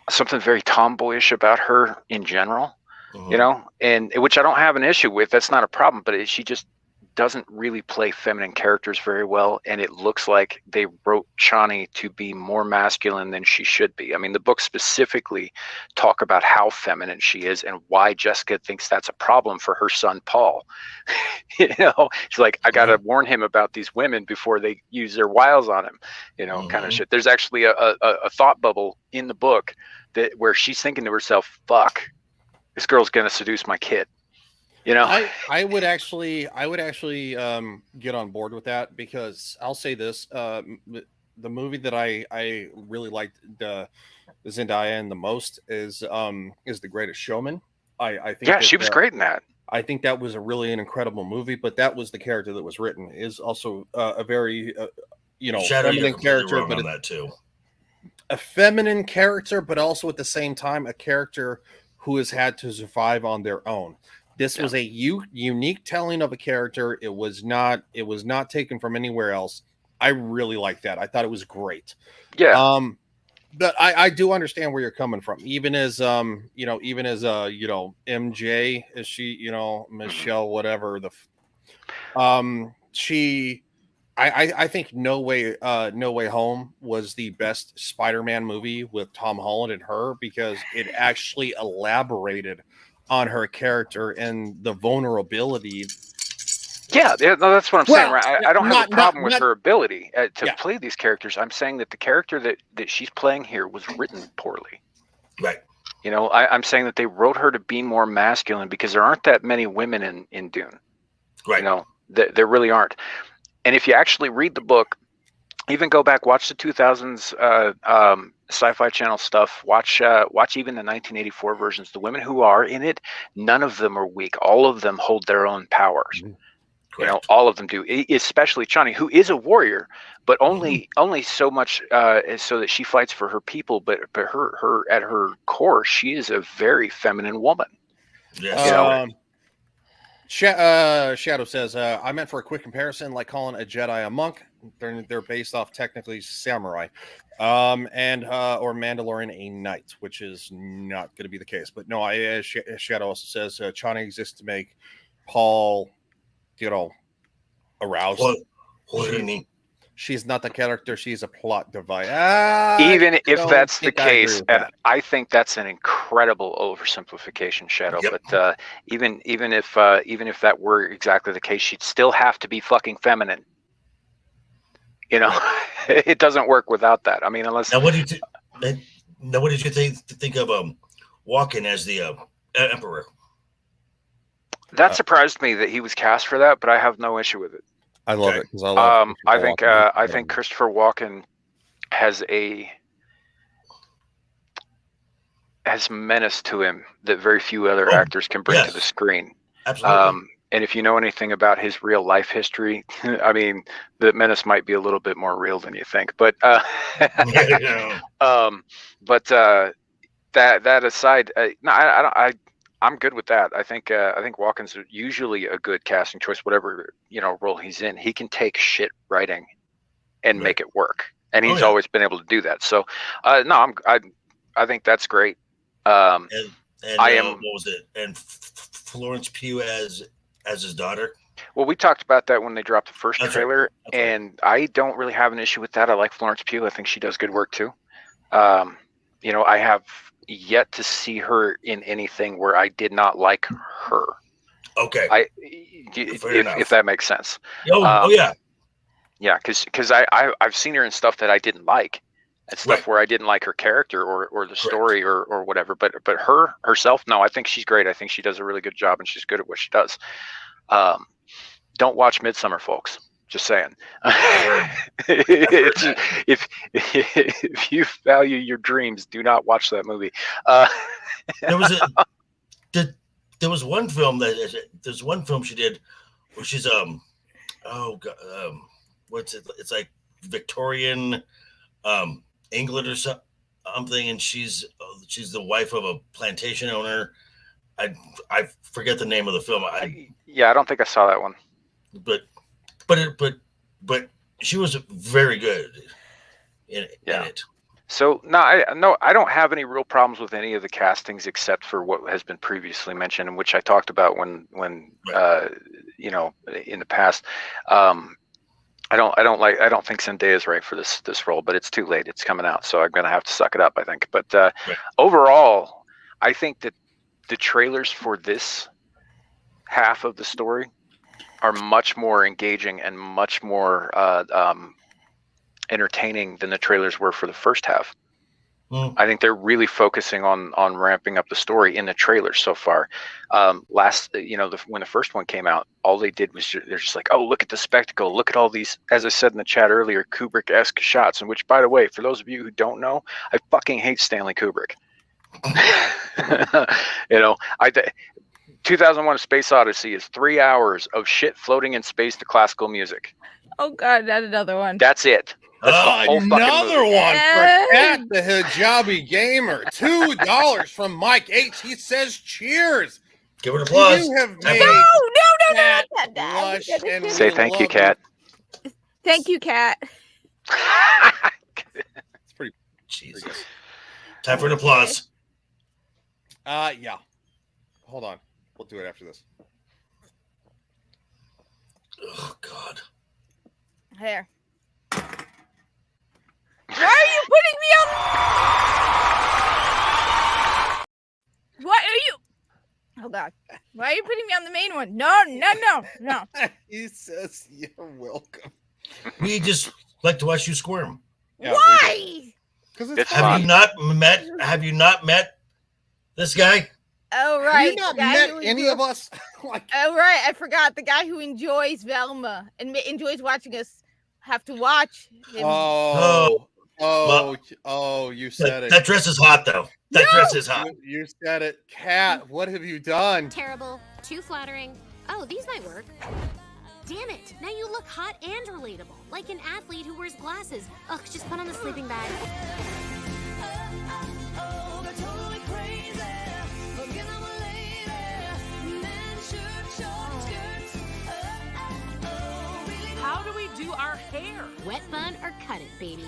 something very tomboyish about her in general. Mm-hmm. And which I don't have an issue with. That's not a problem, but she just doesn't really play feminine characters very well, and it looks like they wrote Chani to be more masculine than she should be. I mean, the books specifically talk about how feminine she is and why Jessica thinks that's a problem for her son Paul. You know, she's like, I gotta warn him about these women before they use their wiles on him, you know, kind of shit. There's actually a thought bubble in the book that where she's thinking to herself, fuck, this girl's gonna seduce my kid. You know, I would actually get on board with that, because I'll say this: the movie that I really liked the Zendaya in the most is The Greatest Showman. I think yeah, she was great in that. I think that was an incredible movie, but that was the character that was written. Is also a very Shadow, feminine character, but on that too. A feminine character, but also at the same time a character who has had to survive on their own. This was a unique telling of a character. It was not taken from anywhere else. I really like that. I thought it was great. Yeah. But I do understand where you're coming from. Even as MJ, is she, Michelle, whatever I think No Way Home was the best Spider-Man movie with Tom Holland and her, because it actually elaborated on her character and the vulnerability. Yeah, no, that's what I'm saying. Right? I don't have a problem with her ability to play these characters. I'm saying that the character that she's playing here was written poorly. Right. You know, I'm saying that they wrote her to be more masculine, because there aren't that many women in Dune. Right. You know, there really aren't. And if you actually read the book, even go back, watch the 2000s Sci-Fi Channel stuff, watch even the 1984 versions. The women who are in it, none of them are weak. All of them hold their own powers. You know, all of them do, especially Chani, who is a warrior, but only so much so that she fights for her people. But her at her core, she is a very feminine woman. Yes. You know? Shadow says, I meant for a quick comparison, like calling a Jedi a monk. They're based off technically samurai, or Mandalorian a knight, which is not going to be the case. But no, Shadow also says Chani exists to make Paul, aroused. What do you mean? She's not the character; she's a plot device. Even if that's the case, and I think that's an incredible oversimplification, Shadow. Yep. But even if that were exactly the case, she'd still have to be fucking feminine. You know, it doesn't work without that. I mean, unless. Now, what did you think of Walken as the Emperor? That surprised me that he was cast for that, but I have no issue with it. I love it because I love. I think Christopher Walken has menace to him that very few other actors can bring to the screen. Absolutely. And if you know anything about his real life history, I mean, the menace might be a little bit more real than you think. But that aside, no, I'm good with that. I think Walken's usually a good casting choice, whatever role he's in. He can take shit writing and make it work, and he's always been able to do that. So, no, I think that's great. What was it? And Florence Pugh as his daughter. Well, we talked about that when they dropped the first trailer, and I don't really have an issue with that. I like Florence Pugh. I think she does good work too. I have yet to see her in anything where I did not like her. Okay. If that makes sense. Yeah. Yeah, because I've seen her in stuff that I didn't like, and stuff where I didn't like her character or the story or whatever. But her herself, no, I think she's great. I think she does a really good job, and she's good at what she does. Don't watch Midsummer, folks. Just saying. If you value your dreams, do not watch that movie. There was one film she did where she's what's it? It's like Victorian England or something, and she's the wife of a plantation owner. I forget the name of the film. I don't think I saw that one. But she was very good in it. So I don't have any real problems with any of the castings except for what has been previously mentioned, and which I talked about when you know, in the past. I don't think Zendaya is right for this role, but it's too late. It's coming out, so I'm gonna have to suck it up, I think. But overall, I think that the trailers for this half of the story are much more engaging and much more entertaining than the trailers were for the first half. I think they're really focusing on ramping up the story in the trailers so far. When the first one came out, all they did was they're just like, oh, look at the spectacle, look at all these, as I said in the chat earlier, Kubrick-esque shots. And which, by the way, for those of you who don't know, I fucking hate Stanley Kubrick. 2001: A Space Odyssey is 3 hours of shit floating in space to classical music. Oh God, that's another one. That's it. That's the whole fucking Another movie. one for Cat the Hijabi Gamer. $2 from Mike H. He says cheers. Give it applause. You have made No. Cat blush and Say we thank you, love Cat. Thank you, Cat. It's pretty. Jesus. Time for an applause. Yeah. Hold on. We'll do it after this. Oh God. Here. Why are you putting me on? Why are you? Oh God. Why are you putting me on the main one? No. He says you're welcome. We just like to watch you squirm. Yeah, Why? Because it's Have fun. you not met this guy? Oh right. Have you not the guy met who any of us? Oh right, I forgot the guy who enjoys Velma and enjoys watching us have to watch him. You said it. That dress is hot, though. That dress is hot. You said it. Cat, what have you done? Terrible. Too flattering. Oh, these might work. Damn it. Now you look hot and relatable. Like an athlete who wears glasses. Ugh, just put on the sleeping bag. How do we do our hair? Wet bun or cut it, baby.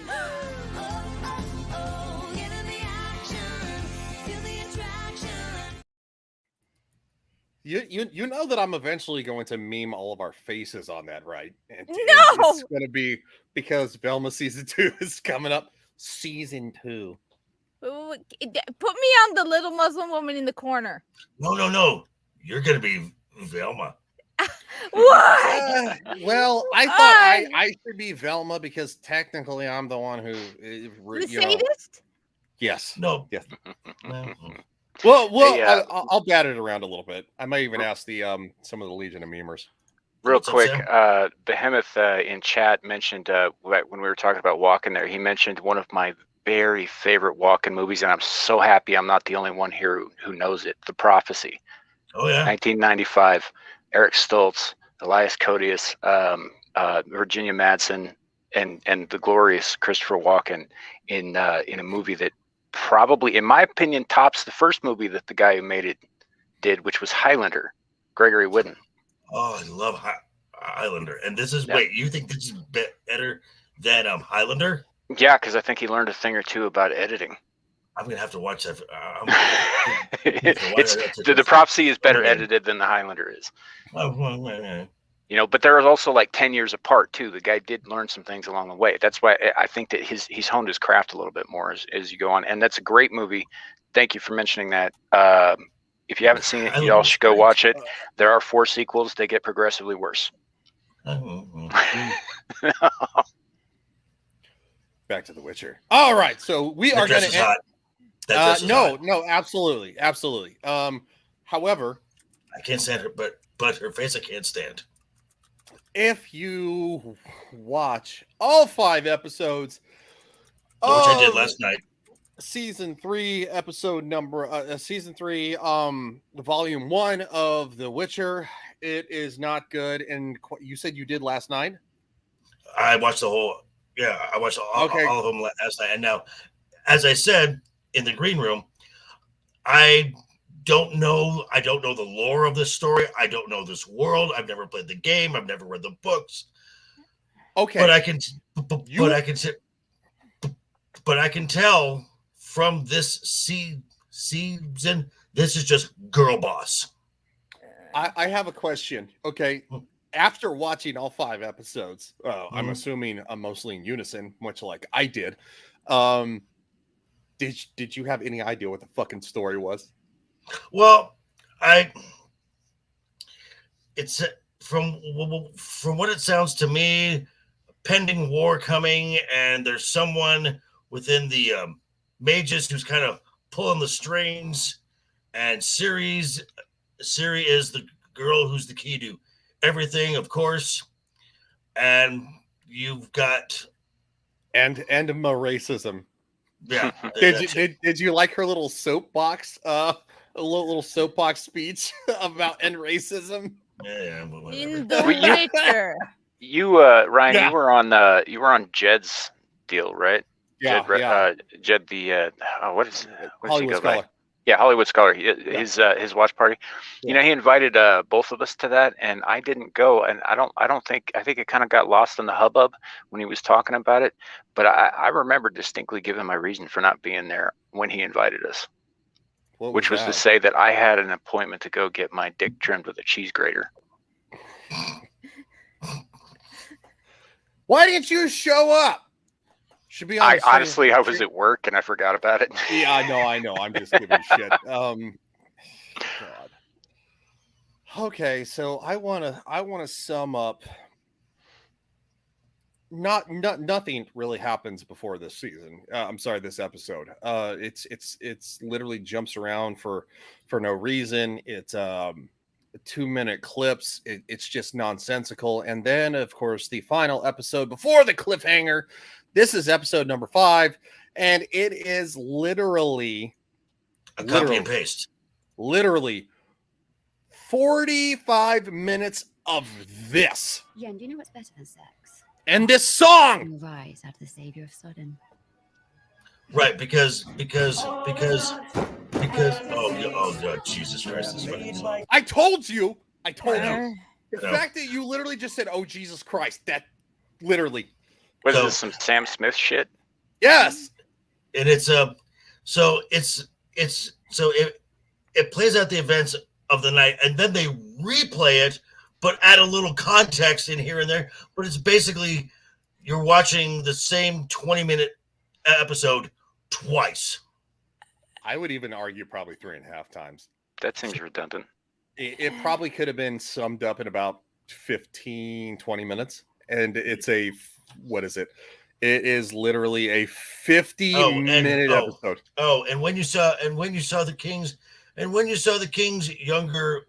You know that I'm eventually going to meme all of our faces on that, right? And No! it's going to be because Velma season 2 is coming up. Season 2. Put me on the little Muslim woman in the corner. No. You're gonna be Velma. What? Well, I thought I should be Velma because technically I'm the one who The sadist? Yes. No. Yes. Mm-hmm. Well, Hey, I'll bat it around a little bit. I might even ask the some of the Legion of Memers. Real What's up, quick, Sam? Behemoth when we were talking about Walken there, he mentioned one of my very favorite Walken movies, and I'm so happy I'm not the only one here who knows it. The Prophecy. Oh yeah. 1995. Eric Stoltz, Elias Koteas, Virginia Madsen, and the glorious Christopher Walken in a movie that probably, in my opinion, tops the first movie that the guy who made it did, which was Highlander, Gregory Whitten. Oh, I love Highlander. And this is wait, you think this is better than Highlander? Yeah, because I think he learned a thing or two about editing. I'm gonna have to watch that. The Prophecy is better edited than the Highlander is. You know, but there is also like 10 years apart too. The guy did learn some things along the way. That's why I think that he's honed his craft a little bit more as you go on. And that's a great movie. Thank you for mentioning that. If you haven't seen it, y'all should go watch it. There are 4 sequels. They get progressively worse. Back to The Witcher. All right, so we are going to end. No, absolutely. However, I can't stand her, but her face I can't stand. If you watch all 5 episodes, which I did last night, season 3, season 3, volume 1 of The Witcher, it is not good. And you said you did last night. I watched the whole. Yeah, I watched all of them last night. And now, as I said in the green room, I don't know the lore of this story. I don't know this world. I've never played the game. I've never read the books. Okay, but I can tell from this season, this is just girl boss. I have a question. Okay. After watching all 5 episodes, I'm assuming mostly in unison, much like I did. Did you have any idea what the fucking story was? Well, it's from what it sounds to me, pending war coming, and there's someone within the mages who's kind of pulling the strings, and Siri is the girl who's the key to everything, of course, and you've got my racism. Yeah. Did you like her little soapbox? A little soapbox speech about end racism. Yeah. In the picture. You Ryan, you were on Jed's deal, right? Yeah, Jed the what does Hollywood he go by? Scholar. Yeah, Hollywood Scholar. His watch party. You know, he invited both of us to that, and I didn't go. And I think it kind of got lost in the hubbub when he was talking about it. But I remember distinctly giving my reason for not being there when he invited us, which was to say that I had an appointment to go get my dick trimmed with a cheese grater. Why didn't you show up? Should be. I was at work and I forgot about it. Yeah, I know. I'm just giving shit. God. Okay, so I wanna sum up. Nothing really happens before this season. I'm sorry, this episode. It's literally jumps around for no reason. It's 2-minute clips. It's just nonsensical. And then, of course, the final episode before the cliffhanger. This is episode number 5, and it is literally a copy and paste. Literally 45 minutes of this. Yen, do you know what's better than sex? And this song. Rise out of the savior of Sodom. Right, because oh God, Jesus Christ, this fucking song. I told you. The fact that you literally just said, "Oh Jesus Christ," that literally. Was this some Sam Smith shit? Yes. And it plays out the events of the night, and then they replay it, but add a little context in here and there. But it's basically you're watching the same 20-minute episode twice. I would even argue probably 3.5 times. That seems redundant. It probably could have been summed up in about 15, 20 minutes. And it's what is it? It is literally a 50-minute episode. Oh, and when you saw the Kings, younger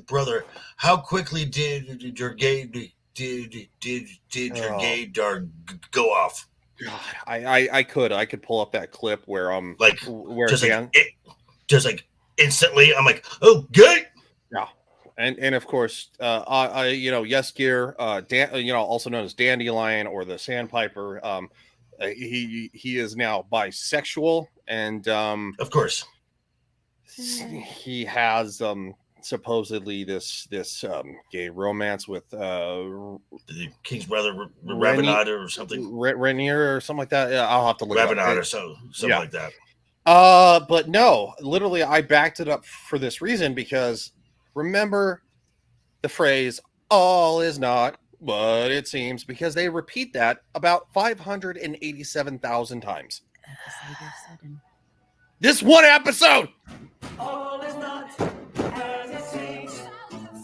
brother, how quickly did your gaydar go off? I could pull up that clip where just instantly I'm like, oh, good. Yeah. And of course, Yes Gear, also known as Dandelion or the Sandpiper, he is now bisexual, and of course, he has supposedly this gay romance with the King's brother Ravenada or something, Renier or something like that. Yeah, I'll have to look Ravenada or something like that. But no, literally, I backed it up for this reason because. Remember the phrase, all is not what it seems, because they repeat that about 587,000 times. This one episode! All is not as it seems.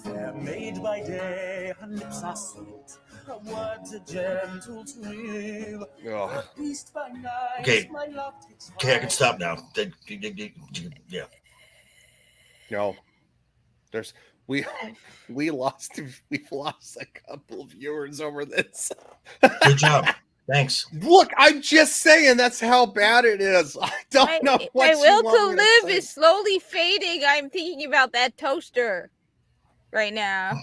They're made by day, her lips are sweet. Her words are gentle to weave. Okay, I can stop now. Yeah. No. We've lost a couple of viewers over this. Good job. Thanks. Look, I'm just saying that's how bad it is. I don't know what my will to live is slowly fading. I'm thinking about that toaster right now.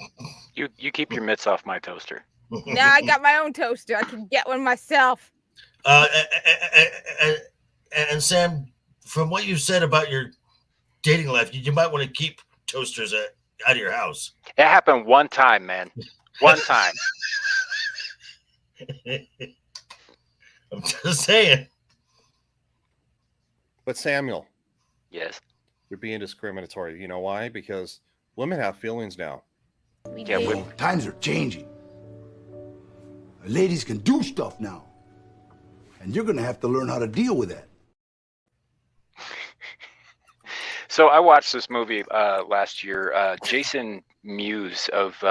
You keep your mitts off my toaster. Now I got my own toaster. I can get one myself. And Sam, from what you said about your dating life, you might want to keep toasters out of your house. It happened one time, man. One time. I'm just saying. But Samuel. Yes. You're being discriminatory. You know why? Because women have feelings now. Times are changing. Ladies can do stuff now. And you're going to have to learn how to deal with that. So I watched this movie last year. Jason Mewes of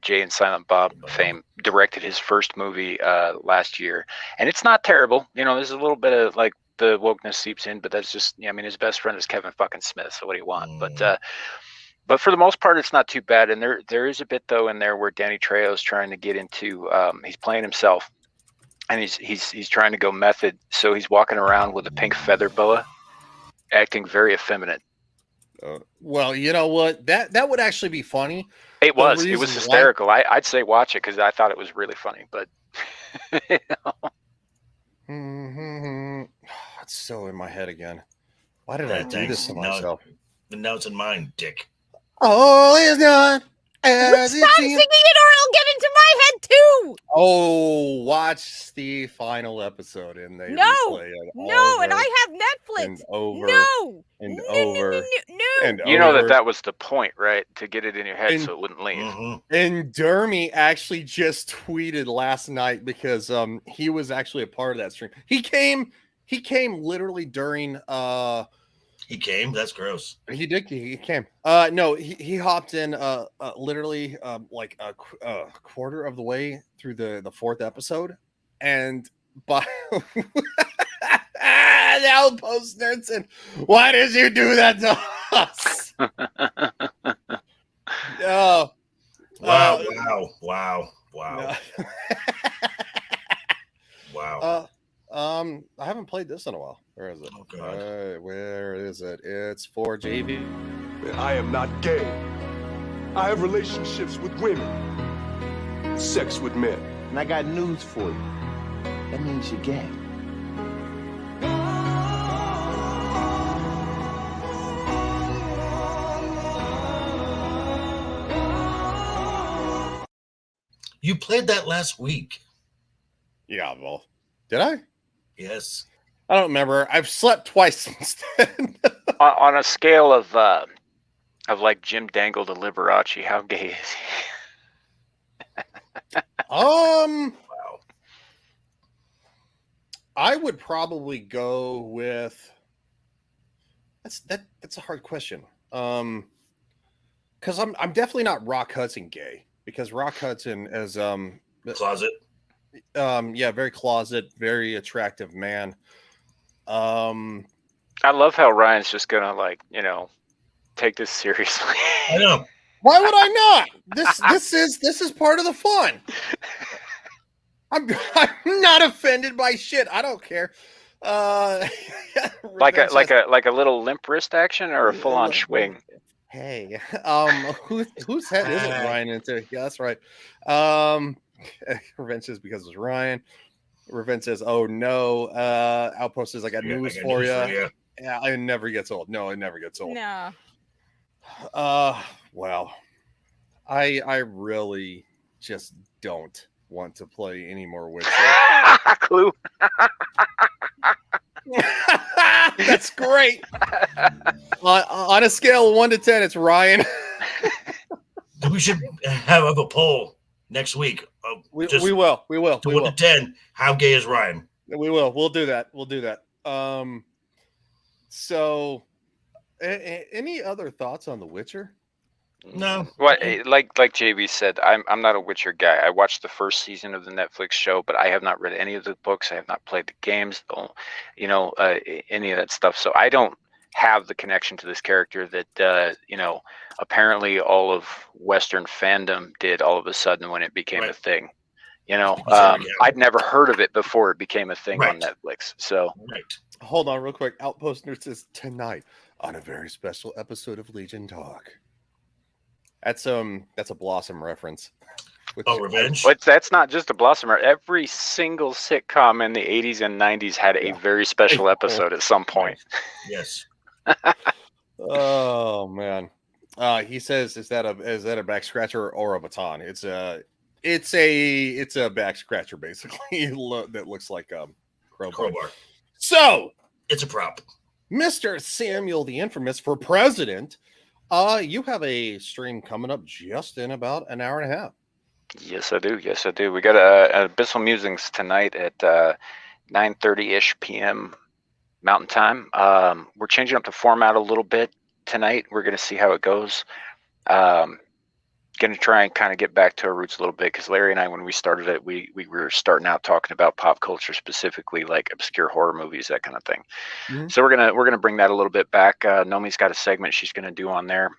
Jay and Silent Bob fame directed his first movie last year, and it's not terrible. You know, there's a little bit of like the wokeness seeps in, but that's just, I mean, his best friend is Kevin fucking Smith. So what do you want? But for the most part, it's not too bad. And there is a bit though in there where Danny Trejo's trying to get into. He's playing himself, and he's trying to go method. So he's walking around with a pink feather boa, acting very effeminate. Well, you know what? That would actually be funny. It was hysterical. I'd say watch it because I thought it was really funny. But you know. It's still in my head again. Why did I do this to myself? Now it's in mine, dick. All is not as it Stop seems. singing it or it'll get into my head too. Oh, watch the final episode and they No, replay it no, over and I have Netflix. and over No, and over and You know over. that was the point, right? To get it in your head And- so it wouldn't leave. And Dermy actually just tweeted last night because he was actually a part of that stream. He came literally during He came? That's gross. he came. No, he hopped in literally like a quarter of the way through the fourth episode, and by the Outpost nerd said, "Why did you do that to us?" Oh, Wow. Wow. I haven't played this in a while. Where is it? Oh, God. Where is it? It's for JV. I am not gay. I have relationships with women, sex with men. And I got news for you. That means you're gay. You played that last week. Yeah, well, did I? Yes. I don't remember. I've slept twice since then. On a scale of like Jim Dangle to Liberace, how gay is he? Wow. I would probably go with that's a hard question. Because I'm definitely not Rock Hudson gay, because Rock Hudson is Closet. Yeah, very closet, very attractive man. I love how Ryan's just gonna take this seriously. I know. Why would I not? This is part of the fun. I'm not offended by shit. I don't care. like a little limp wrist action or a full on swing. Hey, whose head is it Ryan into? Yeah, that's right. Revenge says because it's Ryan. Revenge says, "Oh no." Outpost says, "I got news for you." Yeah, it never gets old. No, it never gets old. No. Well, I really just don't want to play any more Witcher. Clue. That's great. On a scale of 1 to 10, it's Ryan. We should have a poll next week. We will. 1 to 10. How gay is Ryan? We will. We'll do that. So, any other thoughts on The Witcher? No. What like JB said, I'm not a Witcher guy. I watched the first season of the Netflix show, but I have not read any of the books. I have not played the games, any of that stuff. So I don't have the connection to this character that apparently all of Western fandom did all of a sudden when it became a thing. I'd never heard of it before it became a thing on Netflix. So Hold on real quick. Outpost Nerd says tonight on a very special episode of Legion Talk. That's a Blossom reference. Revenge? But that's not just a Blossomer. Every single sitcom in the 80s and 90s had a very special episode at some point. Yes. Oh man. He says, is that a back scratcher or a baton? It's a back scratcher basically that looks like a crowbar. Crowbar. So it's a prop. Mr. Samuel the Infamous for president. You have a stream coming up just in about an hour and a half. Yes, I do. Yes, I do. We got Abyssal Musings tonight at 9:30-ish p.m. Mountain Time. We're changing up the format a little bit tonight. We're going to see how it goes. Going to try and kind of get back to our roots a little bit, because Larry and I, when we started it, we were starting out talking about pop culture, specifically like obscure horror movies, that kind of thing. Mm-hmm. So we're gonna bring that a little bit back. Nomi's got a segment she's going to do on there.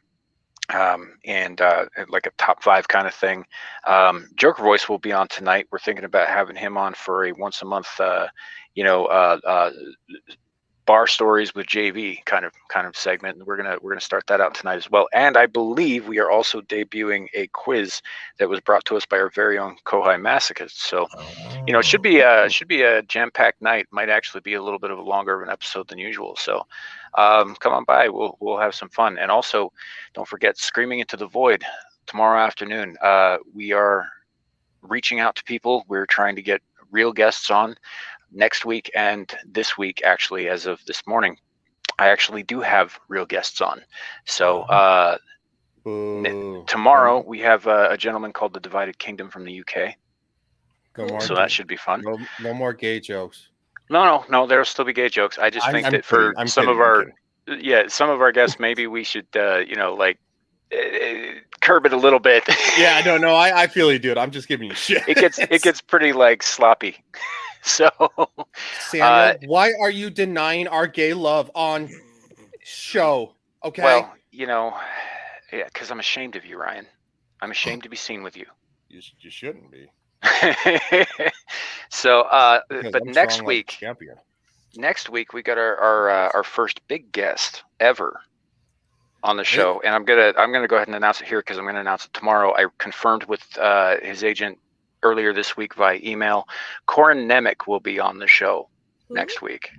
And like a top 5 kind of thing. Joker Voice will be on tonight. We're thinking about having him on for a once a month, bar stories with JV kind of segment. And we're gonna start that out tonight as well. And I believe we are also debuting a quiz that was brought to us by our very own Kohai Masochist. So, it should be a jam-packed night. Might actually be a little bit of a longer of an episode than usual. So, come on by. We'll have some fun. And also, don't forget Screaming Into the Void tomorrow afternoon. We are reaching out to people. We're trying to get real guests on next week and this week. Actually, as of this morning, I actually do have real guests on. So tomorrow we have a gentleman called the Divided Kingdom from the UK. So that should be fun. No more gay jokes. No, there'll still be gay jokes. I just think that for some of our guests, maybe we should curb it a little bit. Yeah, no, I feel you, dude. I'm just giving you shit. It gets pretty sloppy. So, Samuel, why are you denying our gay love on show? Okay. Well, because I'm ashamed of you, Ryan. I'm ashamed to be seen with you. You shouldn't be. So, but I'm next week we got our first big guest ever on the show, and I'm gonna go ahead and announce it here, because I'm gonna announce it tomorrow. I confirmed with his agent earlier this week via email. Corin Nemec will be on the show next week.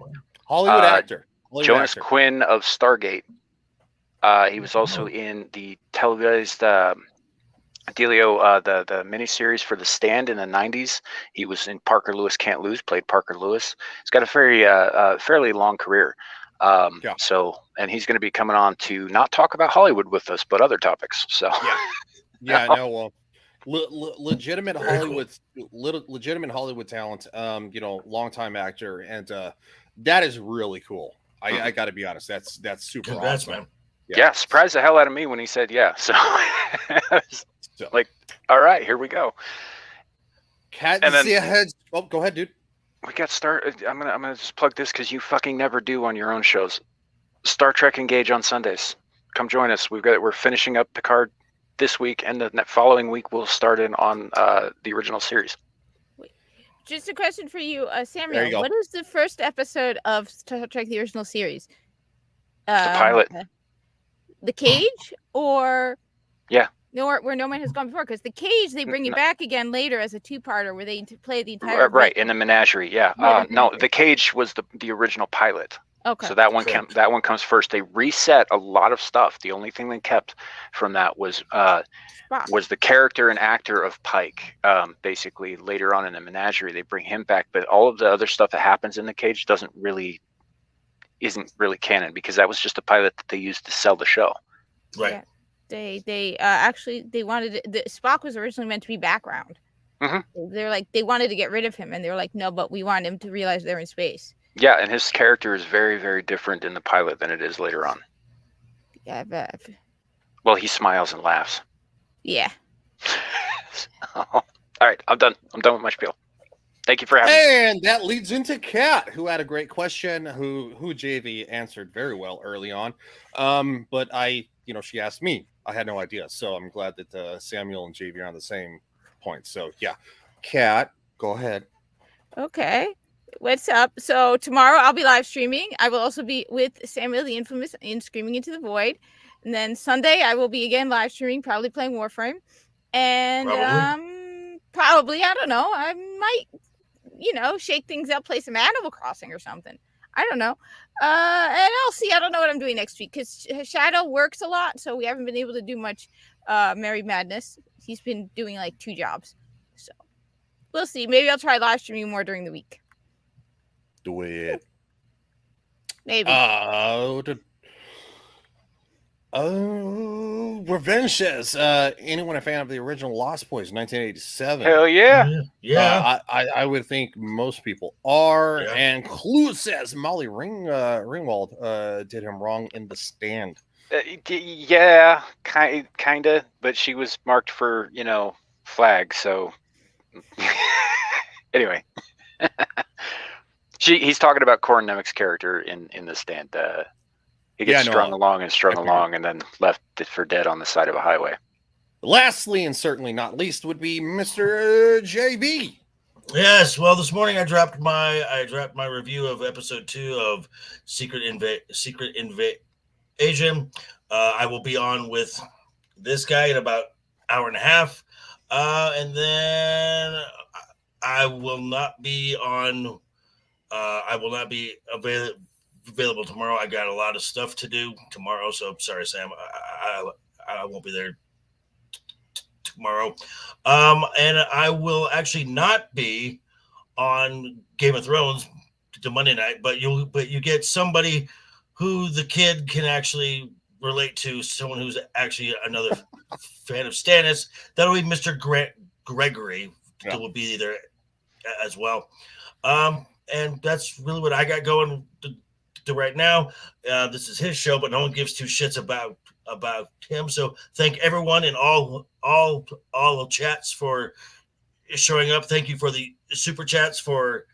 Hollywood actor. Jonas Quinn of Stargate. He was also in the televised Delio, the miniseries for The Stand in the 90s. He was in Parker Lewis Can't Lose, played Parker Lewis. He's got a fairly long career. So, and he's going to be coming on to not talk about Hollywood with us, but other topics. So, legitimate Hollywood, legitimate Hollywood talent. Longtime actor, and that is really cool. I got to be honest. That's super Congrats, awesome. man. Yeah, surprised the hell out of me when he said yeah. So, all right, here we go. Oh, go ahead, dude. We got started. I'm gonna just plug this because you fucking never do on your own shows. Star Trek Engage on Sundays. Come join us. We're finishing up Picard this week, and the following week we'll start in on the original series. Just a question for you, Samuel. There you go. What is the first episode of Star Trek: The Original Series? The pilot. The Cage, or where No Man Has Gone Before? Because The Cage, they bring you back again later as a 2-parter where they play the entire right in the menagerie. Yeah. No, The Cage was the original pilot. Okay. So that one comes first. They reset a lot of stuff. The only thing they kept from that was the character and actor of Pike. Basically, later on in the menagerie, they bring him back, but all of the other stuff that happens in The Cage isn't really canon, because that was just a pilot that they used to sell the show. Right. Yeah. They actually wanted Spock was originally meant to be background. Mm-hmm. They're like, they wanted to get rid of him, and they were like, no, but we want him to realize they're in space. Yeah, and his character is very, very different in the pilot than it is later on. Yeah, but Well, he smiles and laughs. yeah. All right, I'm done. I'm done with my spiel. Thank you for having me. And that leads into Kat, who had a great question, who JV answered very well early on. But she asked me. I had no idea. So I'm glad that Samuel and JV are on the same point. So yeah, Kat, go ahead. Okay. What's up? So tomorrow I'll be live streaming. I will also be with Samuel the Infamous in Screaming Into the Void. And then Sunday I will be again live streaming, probably playing Warframe. And probably, I don't know, I might, shake things up, play some Animal Crossing or something. I don't know. And I'll see. I don't know what I'm doing next week because Shadow works a lot. So we haven't been able to do much Merry Madness. He's been doing like 2 jobs. So we'll see. Maybe I'll try live streaming more during the week. Do it. Maybe. Revenges. Anyone a fan of the original Lost Boys, 1987? Hell yeah. I would think most people are. Yeah. And Clue says Molly Ringwald did him wrong in The Stand. Yeah, kind of, but she was marked for, flag, so anyway. He's talking about Corin Nemec's character in The Stand. He gets strung along, and then left for dead on the side of a highway. Lastly, and certainly not least, would be Mr. JB. Yes, well, this morning I dropped my review of episode 2 of Secret Invasion. I will be on with this guy in about an hour and a half, and then I will not be on. I will not be available tomorrow. I got a lot of stuff to do tomorrow, so sorry, Sam. I won't be there tomorrow, and I will actually not be on Game of Thrones to Monday night. But you get somebody who the kid can actually relate to, someone who's actually another fan of Stannis. That'll be Mr. Gregory. That will be there as well. And that's really what I got going to right now. This is his show, but no one gives two shits about him. So thank everyone in all the chats for showing up. Thank you for the super chats for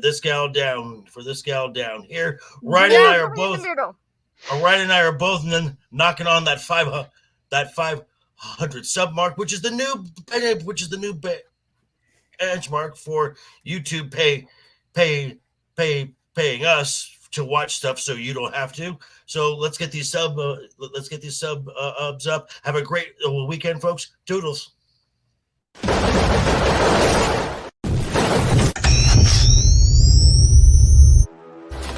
this gal down here. Ryan and I are both and then knocking on that 500 sub mark, which is the new benchmark for YouTube paying us to watch stuff so you don't have to. So let's get these subs up. Have a great weekend, folks. Toodles.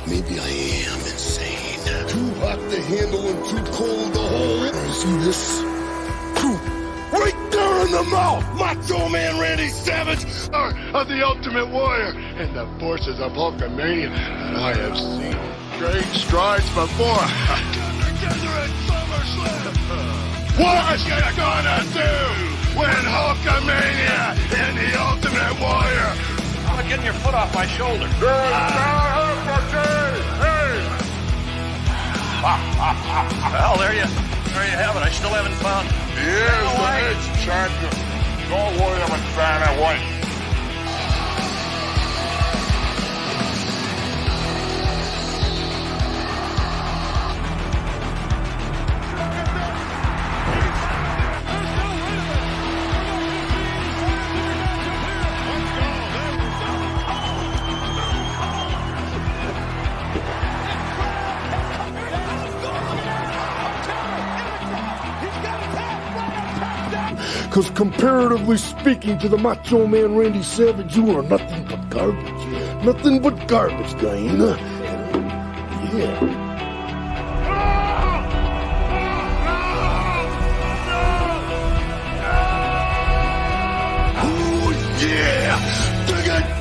Maybe I am insane. Too hot to handle and too cold to hold. See this? Right there in the mouth! Macho Man Randy Savage of the Ultimate Warrior and the forces of Hulkamania that I have seen great strides before. What you gonna do when Hulkamania and the Ultimate Warrior? How about getting your foot off my shoulder? Well, there you have it. I still haven't found. Here's the edge champion. Don't worry about Vanna White. Because comparatively speaking to the Macho Man Randy Savage, you are nothing but garbage. Nothing but garbage, Diana. Yeah. Oh, yeah! Dig it!